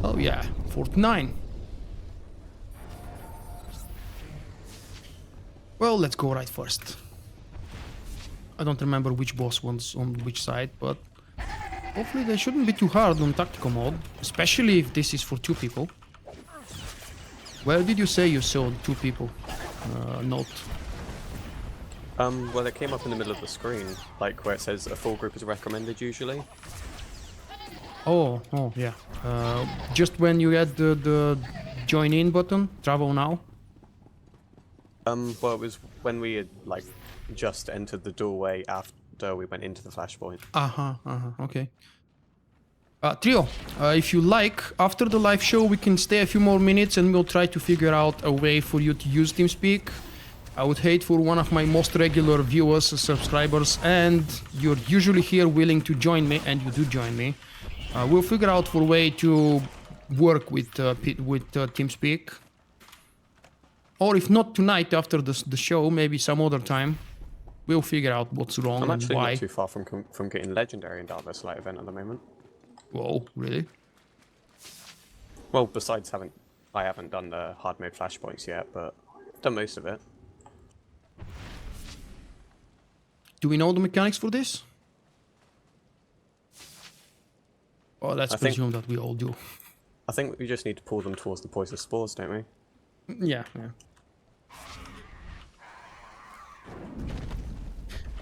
Oh yeah, 49. Well, let's go right first. I don't remember which boss was on which side, but Hopefully they shouldn't be too hard on tactical mode, especially if this is for 2 people. Where did you say you saw 2 people? Note. Well, it came up in the middle of the screen, like where it says a full group is recommended usually. Oh, yeah. Just when you get the join in button, travel now. Well, it was when we had like just entered the doorway after we went into the Flashpoint. Okay. Trio, if you like, after the live show we can stay a few more minutes and we'll try to figure out a way for you to use TeamSpeak. I would hate for one of my most regular viewers, subscribers, and you're usually here willing to join me, and you do join me. We'll figure out for a way to work with TeamSpeak. Or if not tonight after the show, maybe some other time. We'll figure out what's wrong I'm and actually why. not too far from getting legendary in Darkness Light event at the moment. Whoa, really? Well, besides I haven't done the hard mode Flashpoints yet, but I've done most of it. Do we know the mechanics for this? Well, let's presume that we all do. I think we just need to pull them towards the poisonous spores, don't we? Yeah.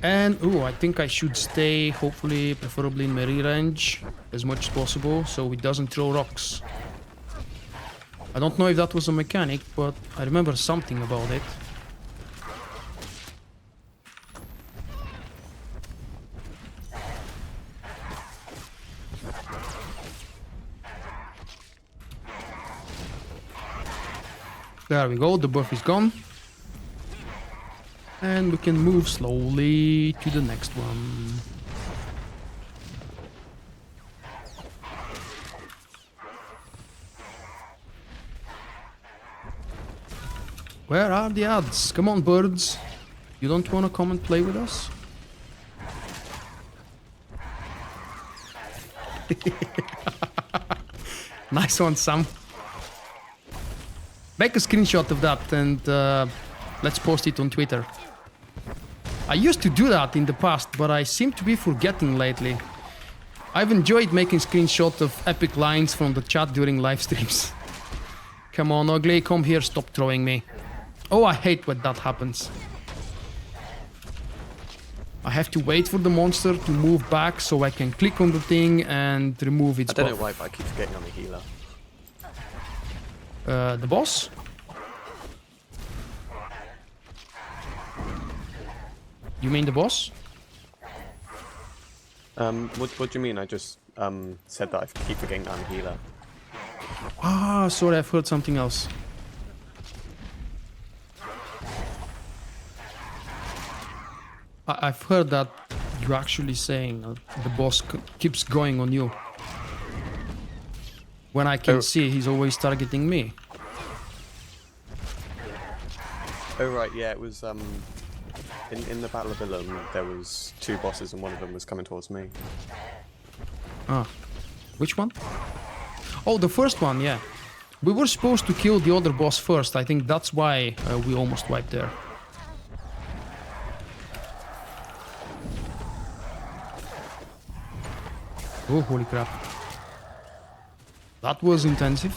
And, I think I should stay, hopefully, preferably in melee range as much as possible, so it doesn't throw rocks. I don't know if that was a mechanic, but I remember something about it. There we go, the buff is gone. And we can move slowly to the next one. Where are the ads? Come on, birds. You don't want to come and play with us? Nice one, Sam. Make a screenshot of that and let's post it on Twitter. I used to do that in the past, but I seem to be forgetting lately. I've enjoyed making screenshots of epic lines from the chat during live streams. Come on, Ugly, come here, stop throwing me. Oh, I hate when that happens. I have to wait for the monster to move back so I can click on the thing and remove its buff. I don't know why, but I keep forgetting on the healer. The boss? You mean the boss? What do you mean? I just said that I keep forgetting that I'm a healer. Ah, sorry, I've heard something else. I've heard that you're actually saying the boss keeps going on you. When I can see he's always targeting me. Oh right, yeah, it was in the Battle of Ilum there was 2 bosses and one of them was coming towards me. Ah, which one? Oh, the first one, yeah. We were supposed to kill the other boss first. I think that's why we almost wiped there. Oh, holy crap. That was intensive.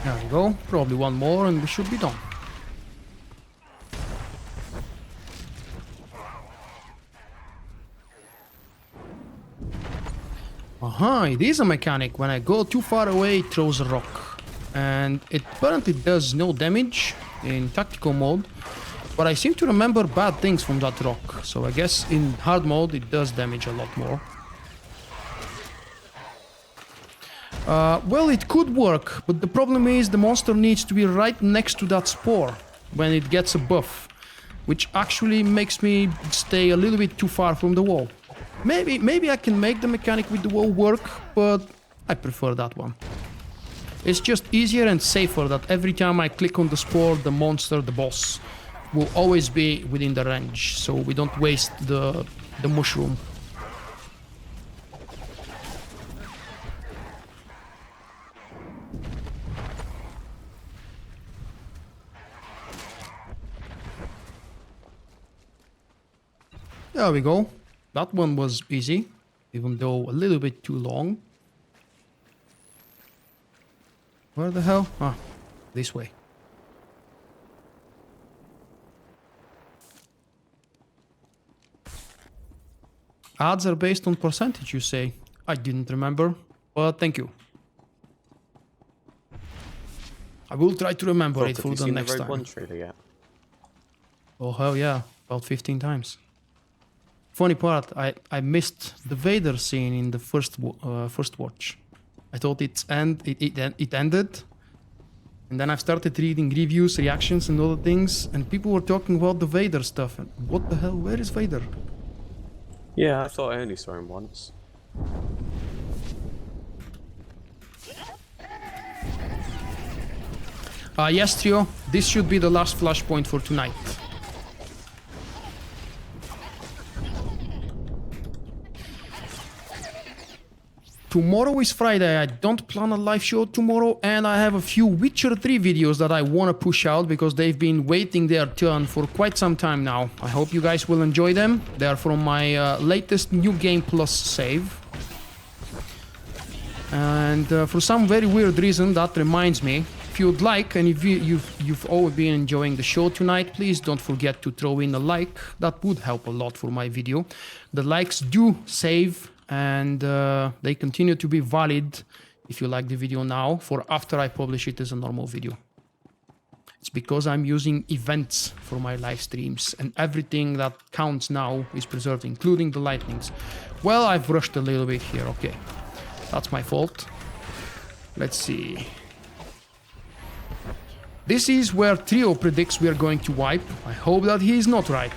There we go. Probably one more and we should be done. Aha, it is a mechanic. When I go too far away, it throws a rock. And it apparently does no damage in tactical mode. But I seem to remember bad things from that rock. So I guess in hard mode it does damage a lot more. Well, it could work, but the problem is the monster needs to be right next to that spore when it gets a buff, which actually makes me stay a little bit too far from the wall. Maybe I can make the mechanic with the wall work, but I prefer that one. It's just easier and safer that every time I click on the spore, the monster, the boss, will always be within the range, so we don't waste the mushroom. There we go. That one was easy, even though a little bit too long. Where the hell? Ah, this way. Odds are based on percentage, you say? I didn't remember, but thank you. I will try to remember it for the next time. Rogue One trailer yet? Oh hell yeah, about 15 times. Funny part, I missed the Vader scene in the first watch. I thought it ended, and then I started reading reviews, reactions, and other things, and people were talking about the Vader stuff. And what the hell? Where is Vader? Yeah, I thought I only saw him once. Yes, Trio, this should be the last flashpoint for tonight. Tomorrow is Friday, I don't plan a live show tomorrow, and I have a few Witcher 3 videos that I want to push out because they've been waiting their turn for quite some time now. I hope you guys will enjoy them. They are from my latest New Game Plus save. And for some very weird reason, that reminds me, if you'd like, and if you've all been enjoying the show tonight, please don't forget to throw in a like. That would help a lot for my video. The likes do save, and they continue to be valid if you like the video now for after I publish it as a normal video. It's because I'm using events for my live streams, and everything that counts now is preserved, including the lightnings. Well, I've rushed a little bit here, okay. That's my fault. Let's see. This is where Trio predicts we are going to wipe. I hope that he is not right.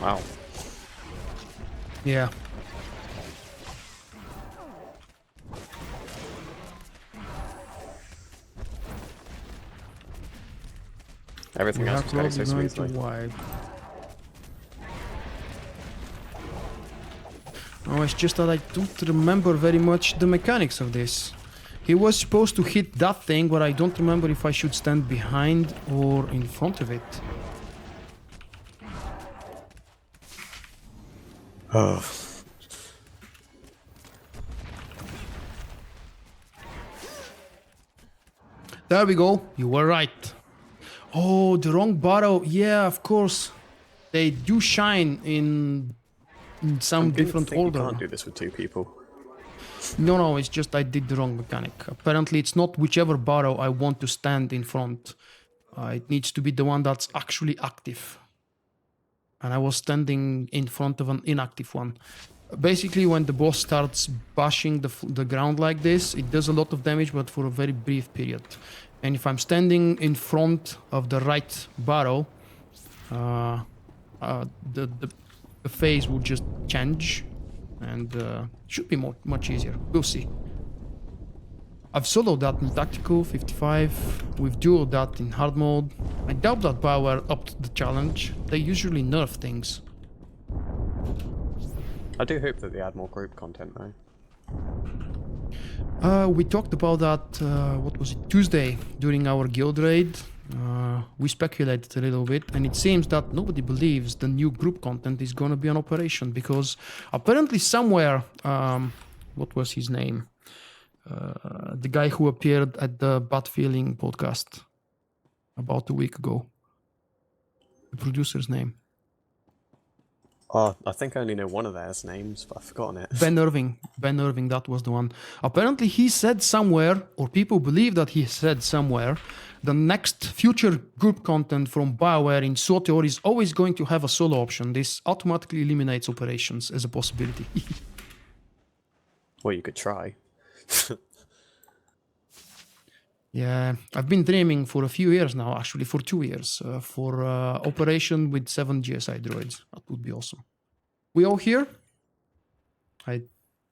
Wow. Yeah. Everything else was going so smoothly. Oh, it's just that I don't remember very much the mechanics of this. He was supposed to hit that thing, but I don't remember if I should stand behind or in front of it. Oh. There we go. You were right. Oh, the wrong bottle. Yeah, of course. They do shine in some different order. You can't do this with two people. No, it's just I did the wrong mechanic. Apparently, it's not whichever bottle I want to stand in front. It needs to be the one that's actually active. And I was standing in front of an inactive one. Basically, when the boss starts bashing the ground like this, it does a lot of damage, but for a very brief period. And if I'm standing in front of the right barrel, the phase will just change, and should be much easier. We'll see. I've soloed that in Tactical 55, we've duoed that in hard mode. I doubt that power upped the challenge. They usually nerf things. I do hope that they add more group content though. We talked about that, what was it, Tuesday, during our guild raid. We speculated a little bit, and it seems that nobody believes the new group content is gonna be an operation, because apparently somewhere, what was his name? The guy who appeared at the Bad Feeling podcast about a week ago. The producer's name. Oh, I think I only know one of theirs names, but I've forgotten it. Ben Irving, that was the one. Apparently he said somewhere, or people believe that he said somewhere, the next future group content from BioWare in SWTOR is always going to have a solo option. This automatically eliminates operations as a possibility. Well, you could try. Yeah, I've been dreaming for a few years now, actually for 2 years, for operation with 7 GSI droids. That would be awesome. We all here? I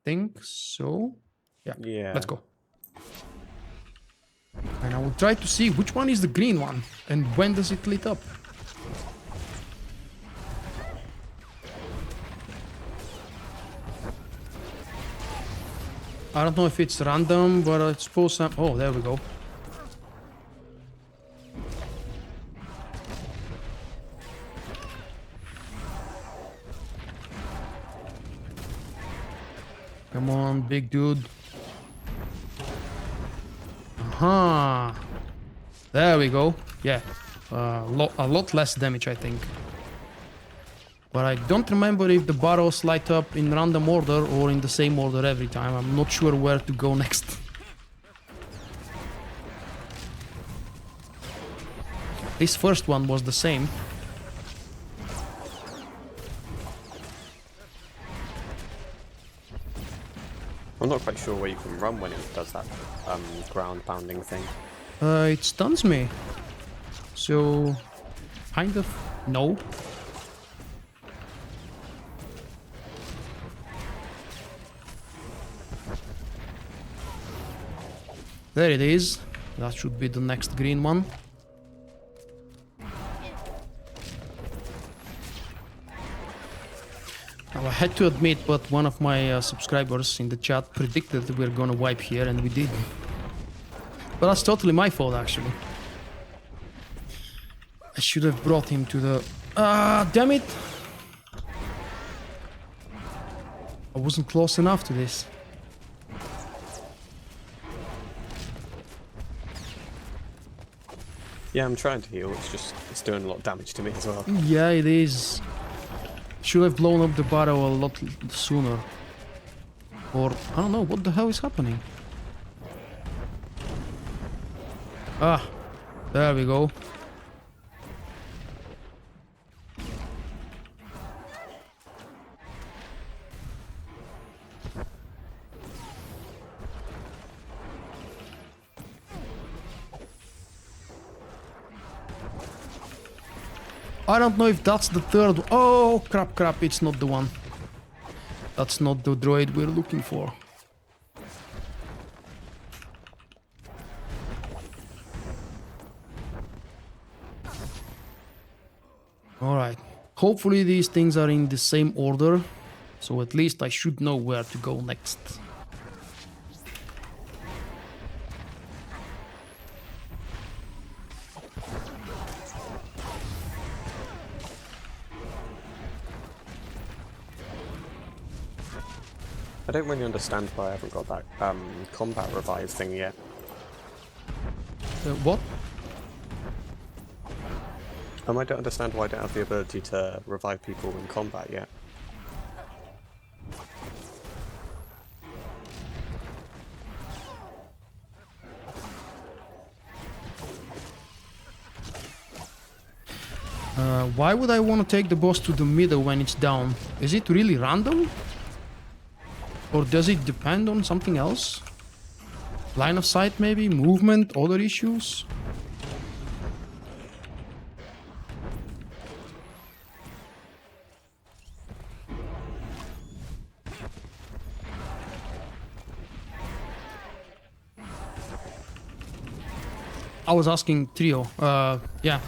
think so. Yeah. Let's go. And I will try to see which one is the green one and when does it lit up. I don't know if it's random, but I suppose I'm... Oh, there we go. Come on, big dude. Aha. There we go. Yeah. A lot less damage, I think. But I don't remember if the barrels light up in random order or in the same order every time. I'm not sure where to go next. This first one was the same. I'm not quite sure where you can run when it does that ground pounding thing. It stuns me. So, kind of, no. There it is. That should be the next green one. Now, I had to admit, but one of my subscribers in the chat predicted that we were gonna wipe here, and we did. But that's totally my fault, actually. I should have brought him to the... damn it! I wasn't close enough to this. Yeah, I'm trying to heal, it's doing a lot of damage to me as well. Yeah, it is. Should have blown up the barrel a lot sooner. Or, I don't know, what the hell is happening? Ah, there we go. I don't know if that's the third one. Oh, crap, it's not the one. That's not the droid we're looking for. Alright. Hopefully these things are in the same order, so at least I should know where to go next. I don't really understand why I haven't got that combat revive thing yet. What? I don't understand why I don't have the ability to revive people in combat yet. Why would I want to take the boss to the middle when it's down? Is it really random? Or does it depend on something else? Line of sight maybe? Movement? Other issues? I was asking Trio. Yeah.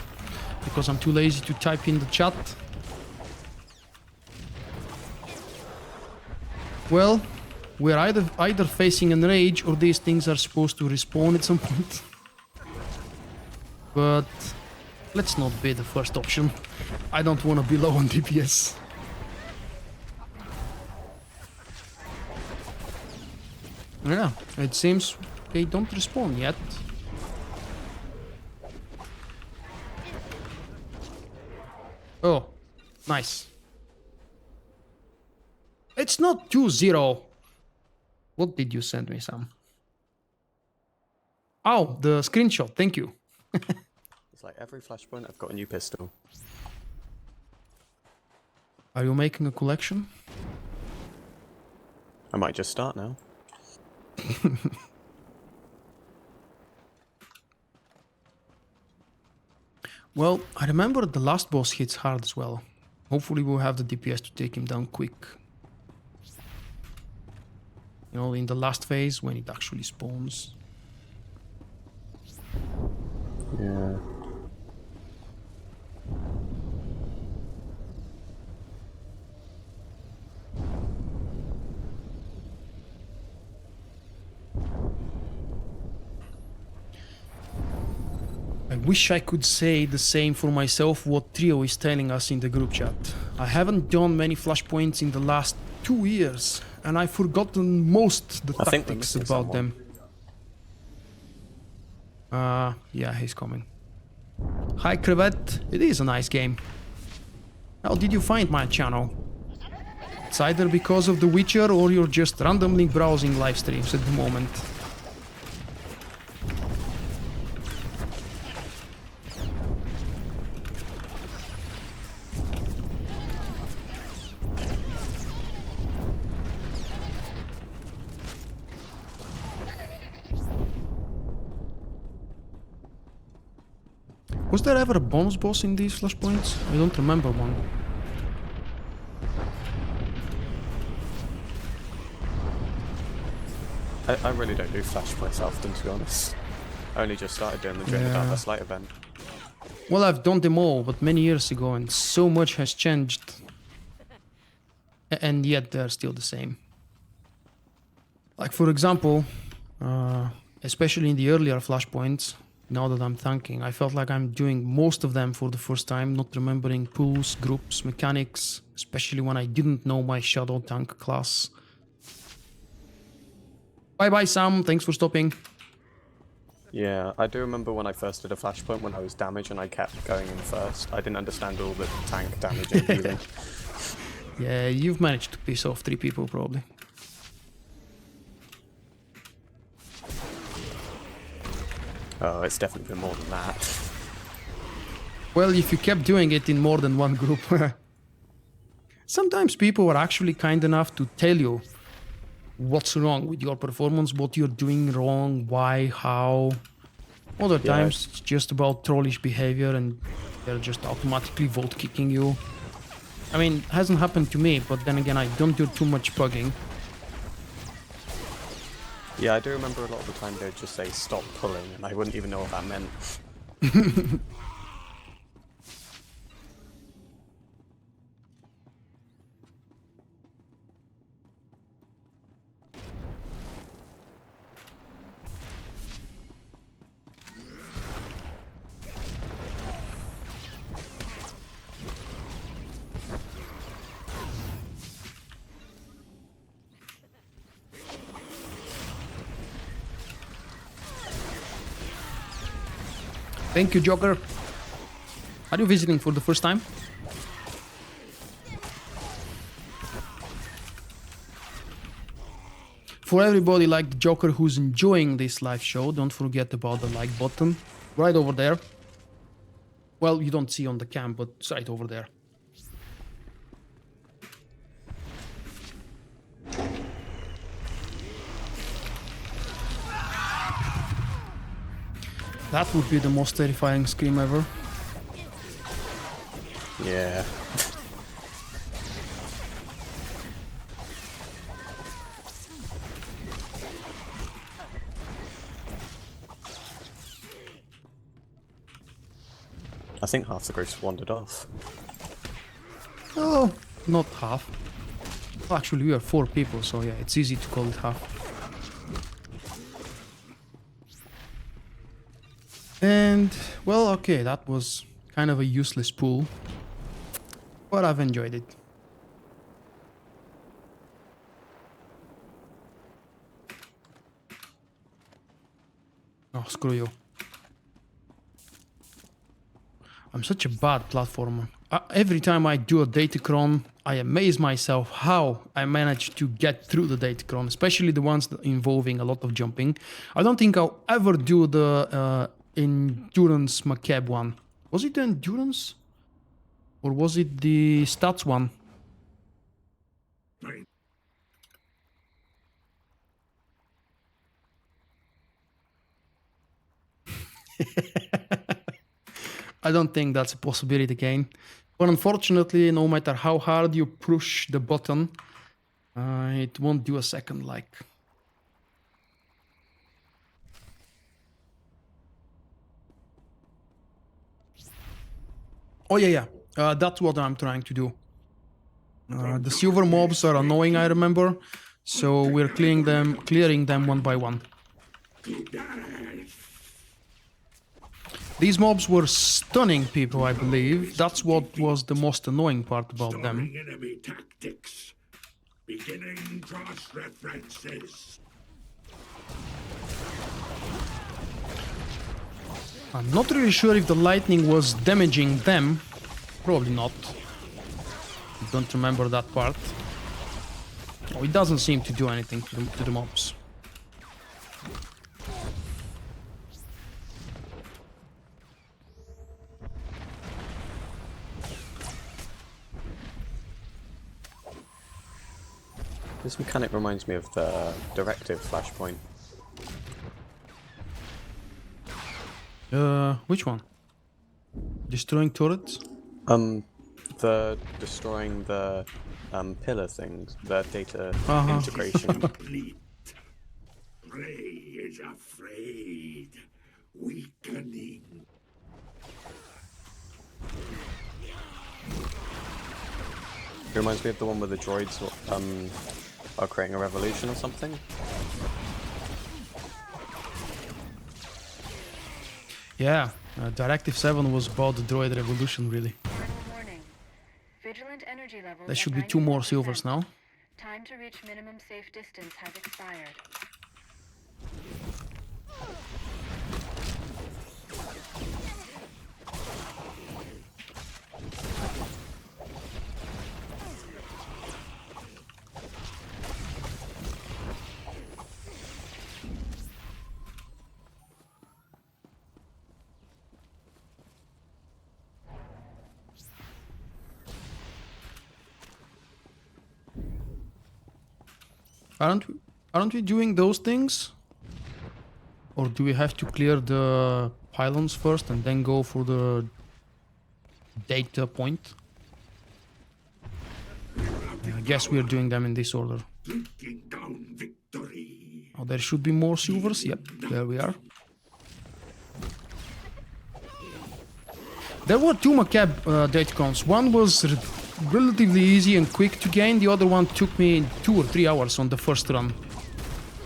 Because I'm too lazy to type in the chat. Well, we're either facing an rage or these things are supposed to respawn at some point. But let's not be the first option. I don't want to be low on DPS. Yeah, it seems they don't respawn yet. Oh, nice. It's not 2-0. What did you send me, Sam? Oh, the screenshot. Thank you. It's like every Flashpoint, I've got a new pistol. Are you making a collection? I might just start now. Well, I remember the last boss hits hard as well. Hopefully we'll have the DPS to take him down quick. You know, in the last phase when it actually spawns. Yeah. I wish I could say the same for myself what Trio is telling us in the group chat. I haven't done many Flashpoints in the last 2 years, and I've forgotten most the I think we're tactics missing about someone. them. Yeah, he's coming. Hi Crevet, it is a nice game. How did you find my channel? It's either because of The Witcher or you're just randomly browsing live streams at the moment. Was there ever a bonus boss in these Flashpoints? I don't remember one. I really don't do Flashpoints often, to be honest. I only just started doing them during the Yeah. Dark Light event. Well, I've done them all, but many years ago, and so much has changed. And yet they're still the same. Like, for example, especially in the earlier Flashpoints, now that I'm thinking, I felt like I'm doing most of them for the first time, not remembering pools, groups, mechanics, especially when I didn't know my Shadow Tank class. Bye bye, Sam. Thanks for stopping. Yeah, I do remember when I first did a Flashpoint when I was damaged and I kept going in first. I didn't understand all the tank damage and healing. Yeah, you've managed to piss off 3 people, probably. Oh, it's definitely been more than that. Well, if you kept doing it in more than one group. Sometimes people are actually kind enough to tell you what's wrong with your performance, what you're doing wrong, why, how. Other Yeah. times it's just about trollish behavior and they're just automatically vote kicking you. I mean, it hasn't happened to me, but then again, I don't do too much bugging. Yeah, I do remember a lot of the time they'd just say stop pulling and I wouldn't even know what that meant. Thank you, Joker. Are you visiting for the first time? For everybody like the Joker who's enjoying this live show, don't forget about the like button. Right over there. Well, you don't see on the cam, but it's right over there. That would be the most terrifying scream ever. Yeah. I think half the groups wandered off. Oh, not half. Well, actually, we are 4 people, so yeah, it's easy to call it half. And, well, okay, that was kind of a useless pool, but I've enjoyed it. Oh, screw you. I'm such a bad platformer. Every time I do a Datacron, I amaze myself how I manage to get through the Datacron, especially the ones involving a lot of jumping. I don't think I'll ever do the endurance macabre one. Was it the endurance? Or was it the stats one? I don't think that's a possibility again. But unfortunately, no matter how hard you push the button, it won't do a second like. Oh yeah. That's what I'm trying to do. The silver mobs are annoying, I remember. So we're clearing them one by one. These mobs were stunning people, I believe. That's what was the most annoying part about them. Enemy tactics. Beginning cross references. I'm not really sure if the lightning was damaging them. Probably not. I don't remember that part. Oh, it doesn't seem to do anything to the mobs. This mechanic reminds me of the directive Flashpoint. Which one? Destroying turrets? The destroying the pillar things, the data integration. Prey is afraid. Weakening. It reminds me of the one where the droids are creating a revolution or something. Yeah, Directive 7 was about the droid revolution, really. Warning. Vigilant energy levels There should at be 2 more 94%. silvers now. Time to reach minimum safe distance has expired. Aren't we doing those things? Or do we have to clear the pylons first and then go for the data point? I guess we're doing them in this order. Down victory. Oh, there should be more silvers. Yep, there we are. There were 2 macabre datacons. One was relatively easy and quick to gain. The other one took me 2 or 3 hours on the first run.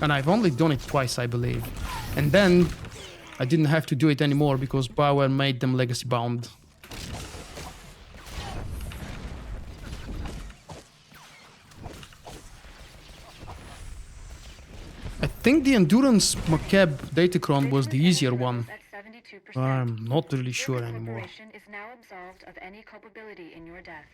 And I've only done it twice, I believe. And then I didn't have to do it anymore because BioWare made them legacy bound. I think the Endurance Macabre Datacron was the easier one. I'm not really sure anymore. Is now absolved of any culpability in your death.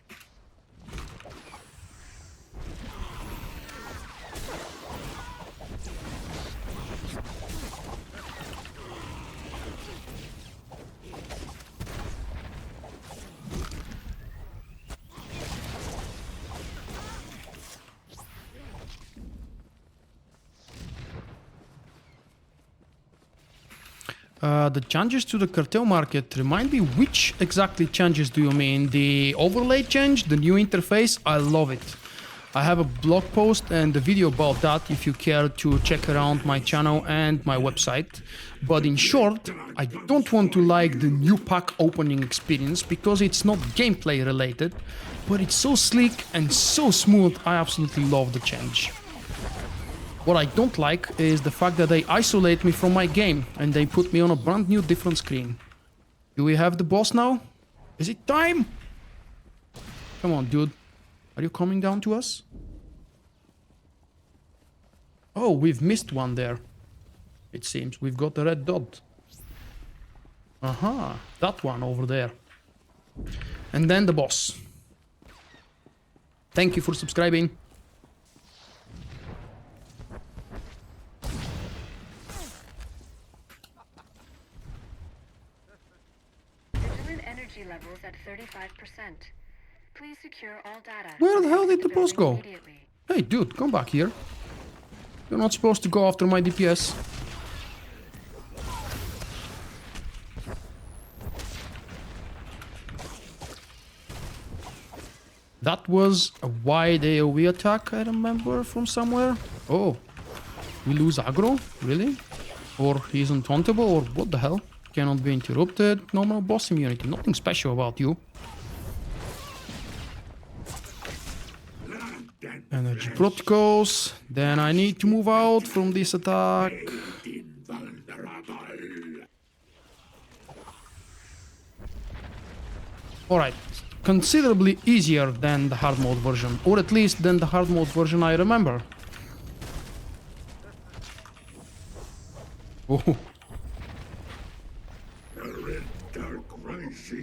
The changes to the cartel market, remind me, which exactly changes do you mean? The overlay change, the new interface? I love it. I have a blog post and a video about that if you care to check around my channel and my website. But in short, I don't want to like the new pack opening experience because it's not gameplay related, but it's so sleek and so smooth. I absolutely love the change. What I don't like is the fact that they isolate me from my game and they put me on a brand new different screen. Do we have the boss now? Is it time? Come on, dude. Are you coming down to us? Oh, we've missed one there. It seems we've got a red dot. Aha, that one over there. And then the boss. Thank you for subscribing. energy levels at 35%. Please secure all data. Where the hell and did the exit boss building go? immediately. Hey, dude, come back here. You're not supposed to go after my DPS. That was a wide AoE attack, I remember, from somewhere. Oh, we lose aggro? Really? Or he's untauntable, or what the hell? Cannot be interrupted. Normal boss immunity. Nothing special about you. Energy protocols. Then I need to move out from this attack. Alright. Considerably easier than the hard mode version. Or at least than the hard mode version I remember. Oh.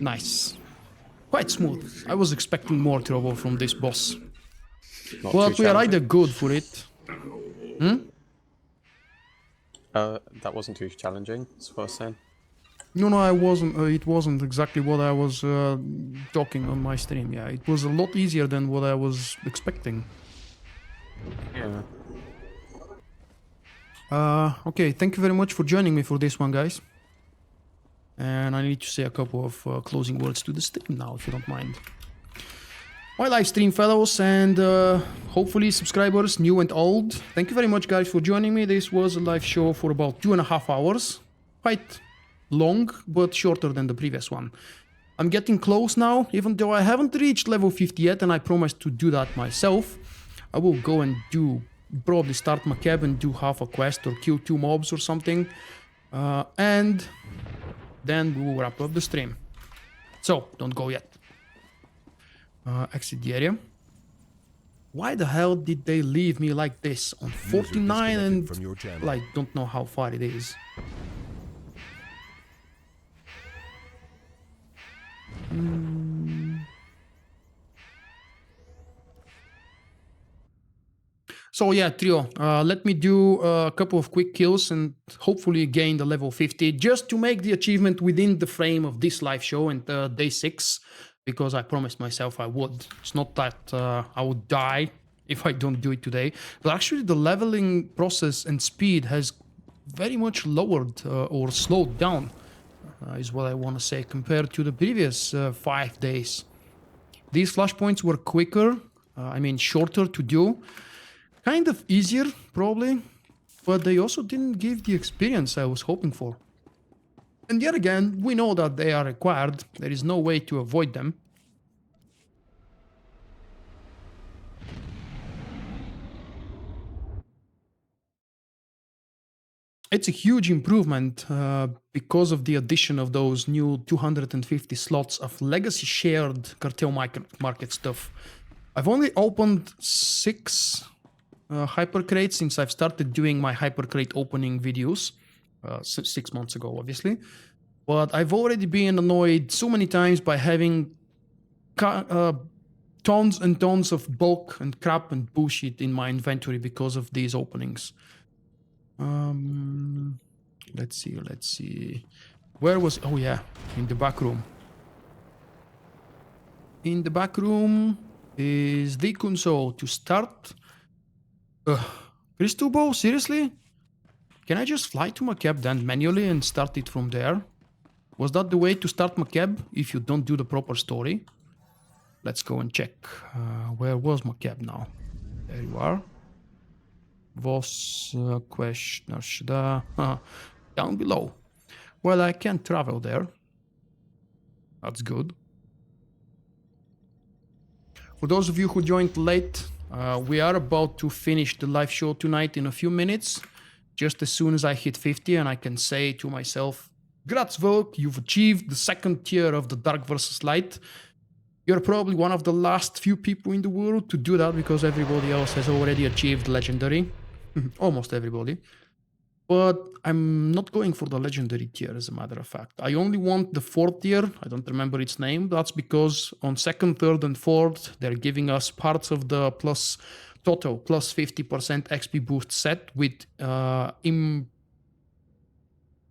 Nice. Quite smooth. I was expecting more trouble from this boss. But we are either good for it. That wasn't too challenging, that's what I was saying. No, I wasn't. It wasn't exactly what I was talking on my stream. Yeah, it was a lot easier than what I was expecting. Okay, thank you very much for joining me for this one, guys. And I need to say a couple of closing words to the stream now, if you don't mind. My live stream fellows and hopefully subscribers, new and old. Thank you very much, guys, for joining me. This was a live show for about 2.5 hours. Quite long, but shorter than the previous one. I'm getting close now, even though I haven't reached level 50 yet, and I promised to do that myself. I will go and probably start my cab and do half a quest or kill 2 mobs or something. And then we will wrap up the stream. So, don't go yet. Exit the area. Why the hell did they leave me like this on 49 and from your channel. like don't know how far it is? So yeah, trio, let me do a couple of quick kills and hopefully gain the level 50 just to make the achievement within the frame of this live show and day 6, because I promised myself I would. It's not that I would die if I don't do it today, but actually the leveling process and speed has very much lowered or slowed down, is what I want to say, compared to the previous 5 days. These flashpoints were quicker, shorter to do. Kind of easier, probably, but they also didn't give the experience I was hoping for. And yet again, we know that they are required. There is no way to avoid them. It's a huge improvement because of the addition of those new 250 slots of legacy shared cartel market stuff. I've only opened 6 hypercrates since I've started doing my hypercrate opening videos 6 months ago, obviously. But I've already been annoyed so many times by having tons and tons of bulk and crap and bullshit in my inventory because of these openings. Let's see. Where was... Oh yeah, in the back room. In the back room is the console to start. Crystal Ball? Seriously? Can I just fly to my cab then manually and start it from there? Was that the way to start my cab if you don't do the proper story? Let's go and check. Where was my cab now? There you are. Was question down below. Well, I can't travel there. That's good. For those of you who joined late, we are about to finish the live show tonight in a few minutes. Just as soon as I hit 50 and I can say to myself, Grats Vulkk, you've achieved the 2nd tier of the Dark versus Light. You're probably one of the last few people in the world to do that because everybody else has already achieved Legendary. Almost everybody. But I'm not going for the Legendary tier, as a matter of fact. I only want the 4th tier. I don't remember its name. That's because on 2nd, 3rd, and 4th, they're giving us parts of the total plus 50% XP boost set with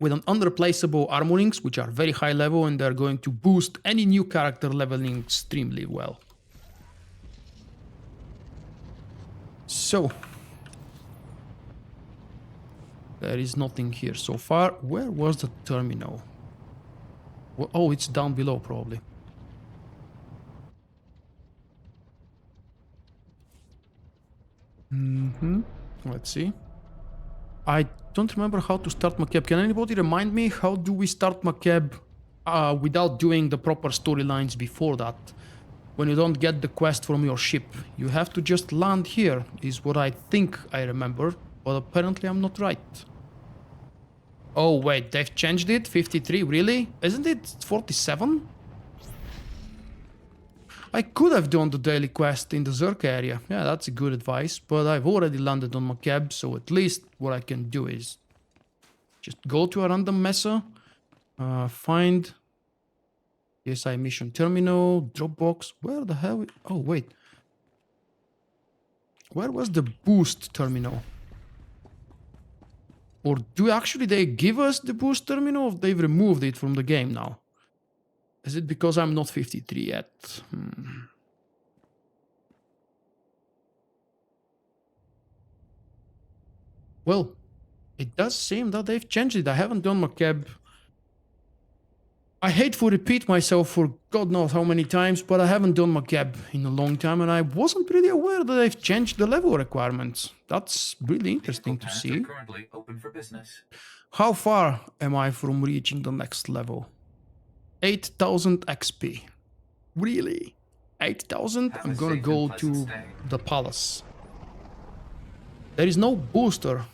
with an unreplaceable armorings, which are very high level, and they're going to boost any new character leveling extremely well. So, there is nothing here so far. Where was the terminal? Oh, it's down below, probably. Let's see. I don't remember how to start Macab. Can anybody remind me how do we start Macab without doing the proper storylines before that? When you don't get the quest from your ship, you have to just land here, is what I think I remember, but apparently I'm not right. Oh wait, they've changed it? 53, really? Isn't it 47? I could have done the daily quest in the Czerka area. Yeah, that's a good advice, but I've already landed on Macab, so at least what I can do is just go to a random mesa, find CSI mission terminal, Dropbox. Where the hell? Oh, wait. Where was the boost terminal? Or do actually they give us the boost terminal, or they've removed it from the game now? Is it because I'm not 53 yet? Well, it does seem that they've changed it. I haven't done Macab. I hate to repeat myself for God knows how many times, but I haven't done Macab in a long time, and I wasn't really aware that they've changed the level requirements. That's really interesting to see. Currently open for business. How far am I from reaching the next level? 8,000 XP. Really? 8,000? I'm gonna go to the palace. There is no booster.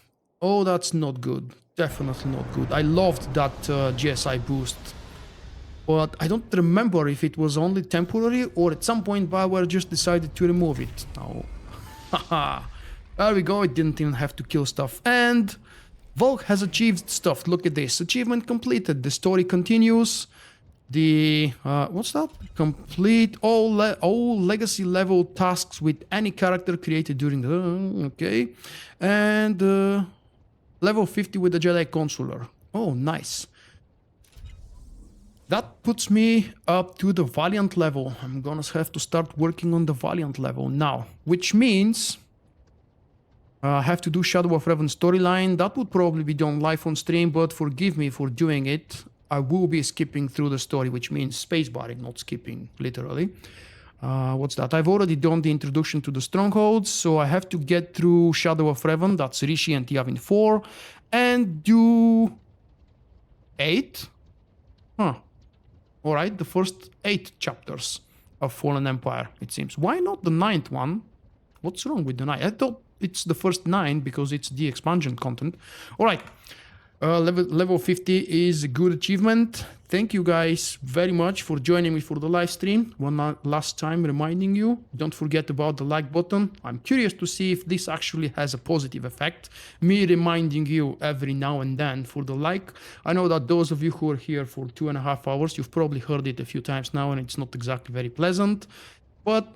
Oh, that's not good. Definitely not good. I loved that GSI boost. But I don't remember if it was only temporary or at some point BioWare just decided to remove it. Oh, haha. There we go. It didn't even have to kill stuff. And Vulkk has achieved stuff. Look at this. Achievement completed. The story continues. The what's that? Complete all legacy level tasks with any character created during the okay, and level 50 with the Jedi consular. Oh, nice. That puts me up to the Valiant level. I'm gonna have to start working on the Valiant level now, which means I have to do Shadow of Revan storyline. That would probably be done live on stream, but forgive me for doing it. I will be skipping through the story, which means spacebarring, not skipping, literally. What's that? I've already done the introduction to the strongholds, so I have to get through Shadow of Revan, that's Rishi and Yavin 4, and do 8? Huh. Alright, the first 8 chapters of Fallen Empire, it seems. Why not the 9th one? What's wrong with the 9th? I thought it's the first 9 because it's the expansion content. Alright. Level 50 is a good achievement. Thank you guys very much for joining me for the live stream. One last time reminding you, don't forget about the like button. I'm curious to see if this actually has a positive effect. Me reminding you every now and then for the like. I know that those of you who are here for 2.5 hours, you've probably heard it a few times now and it's not exactly very pleasant. But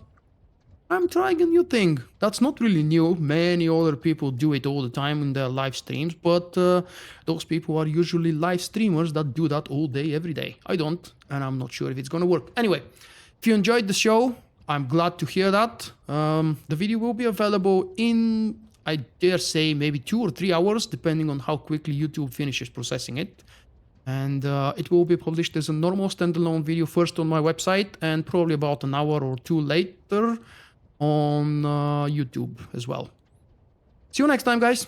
I'm trying a new thing. That's not really new. Many other people do it all the time in their live streams, but those people are usually live streamers that do that all day, every day. I don't, and I'm not sure if it's gonna work. Anyway, if you enjoyed the show, I'm glad to hear that. The video will be available in, I dare say, maybe 2 or 3 hours, depending on how quickly YouTube finishes processing it. And it will be published as a normal standalone video first on my website, and probably about an hour or 2 later on YouTube as well. See you next time, guys.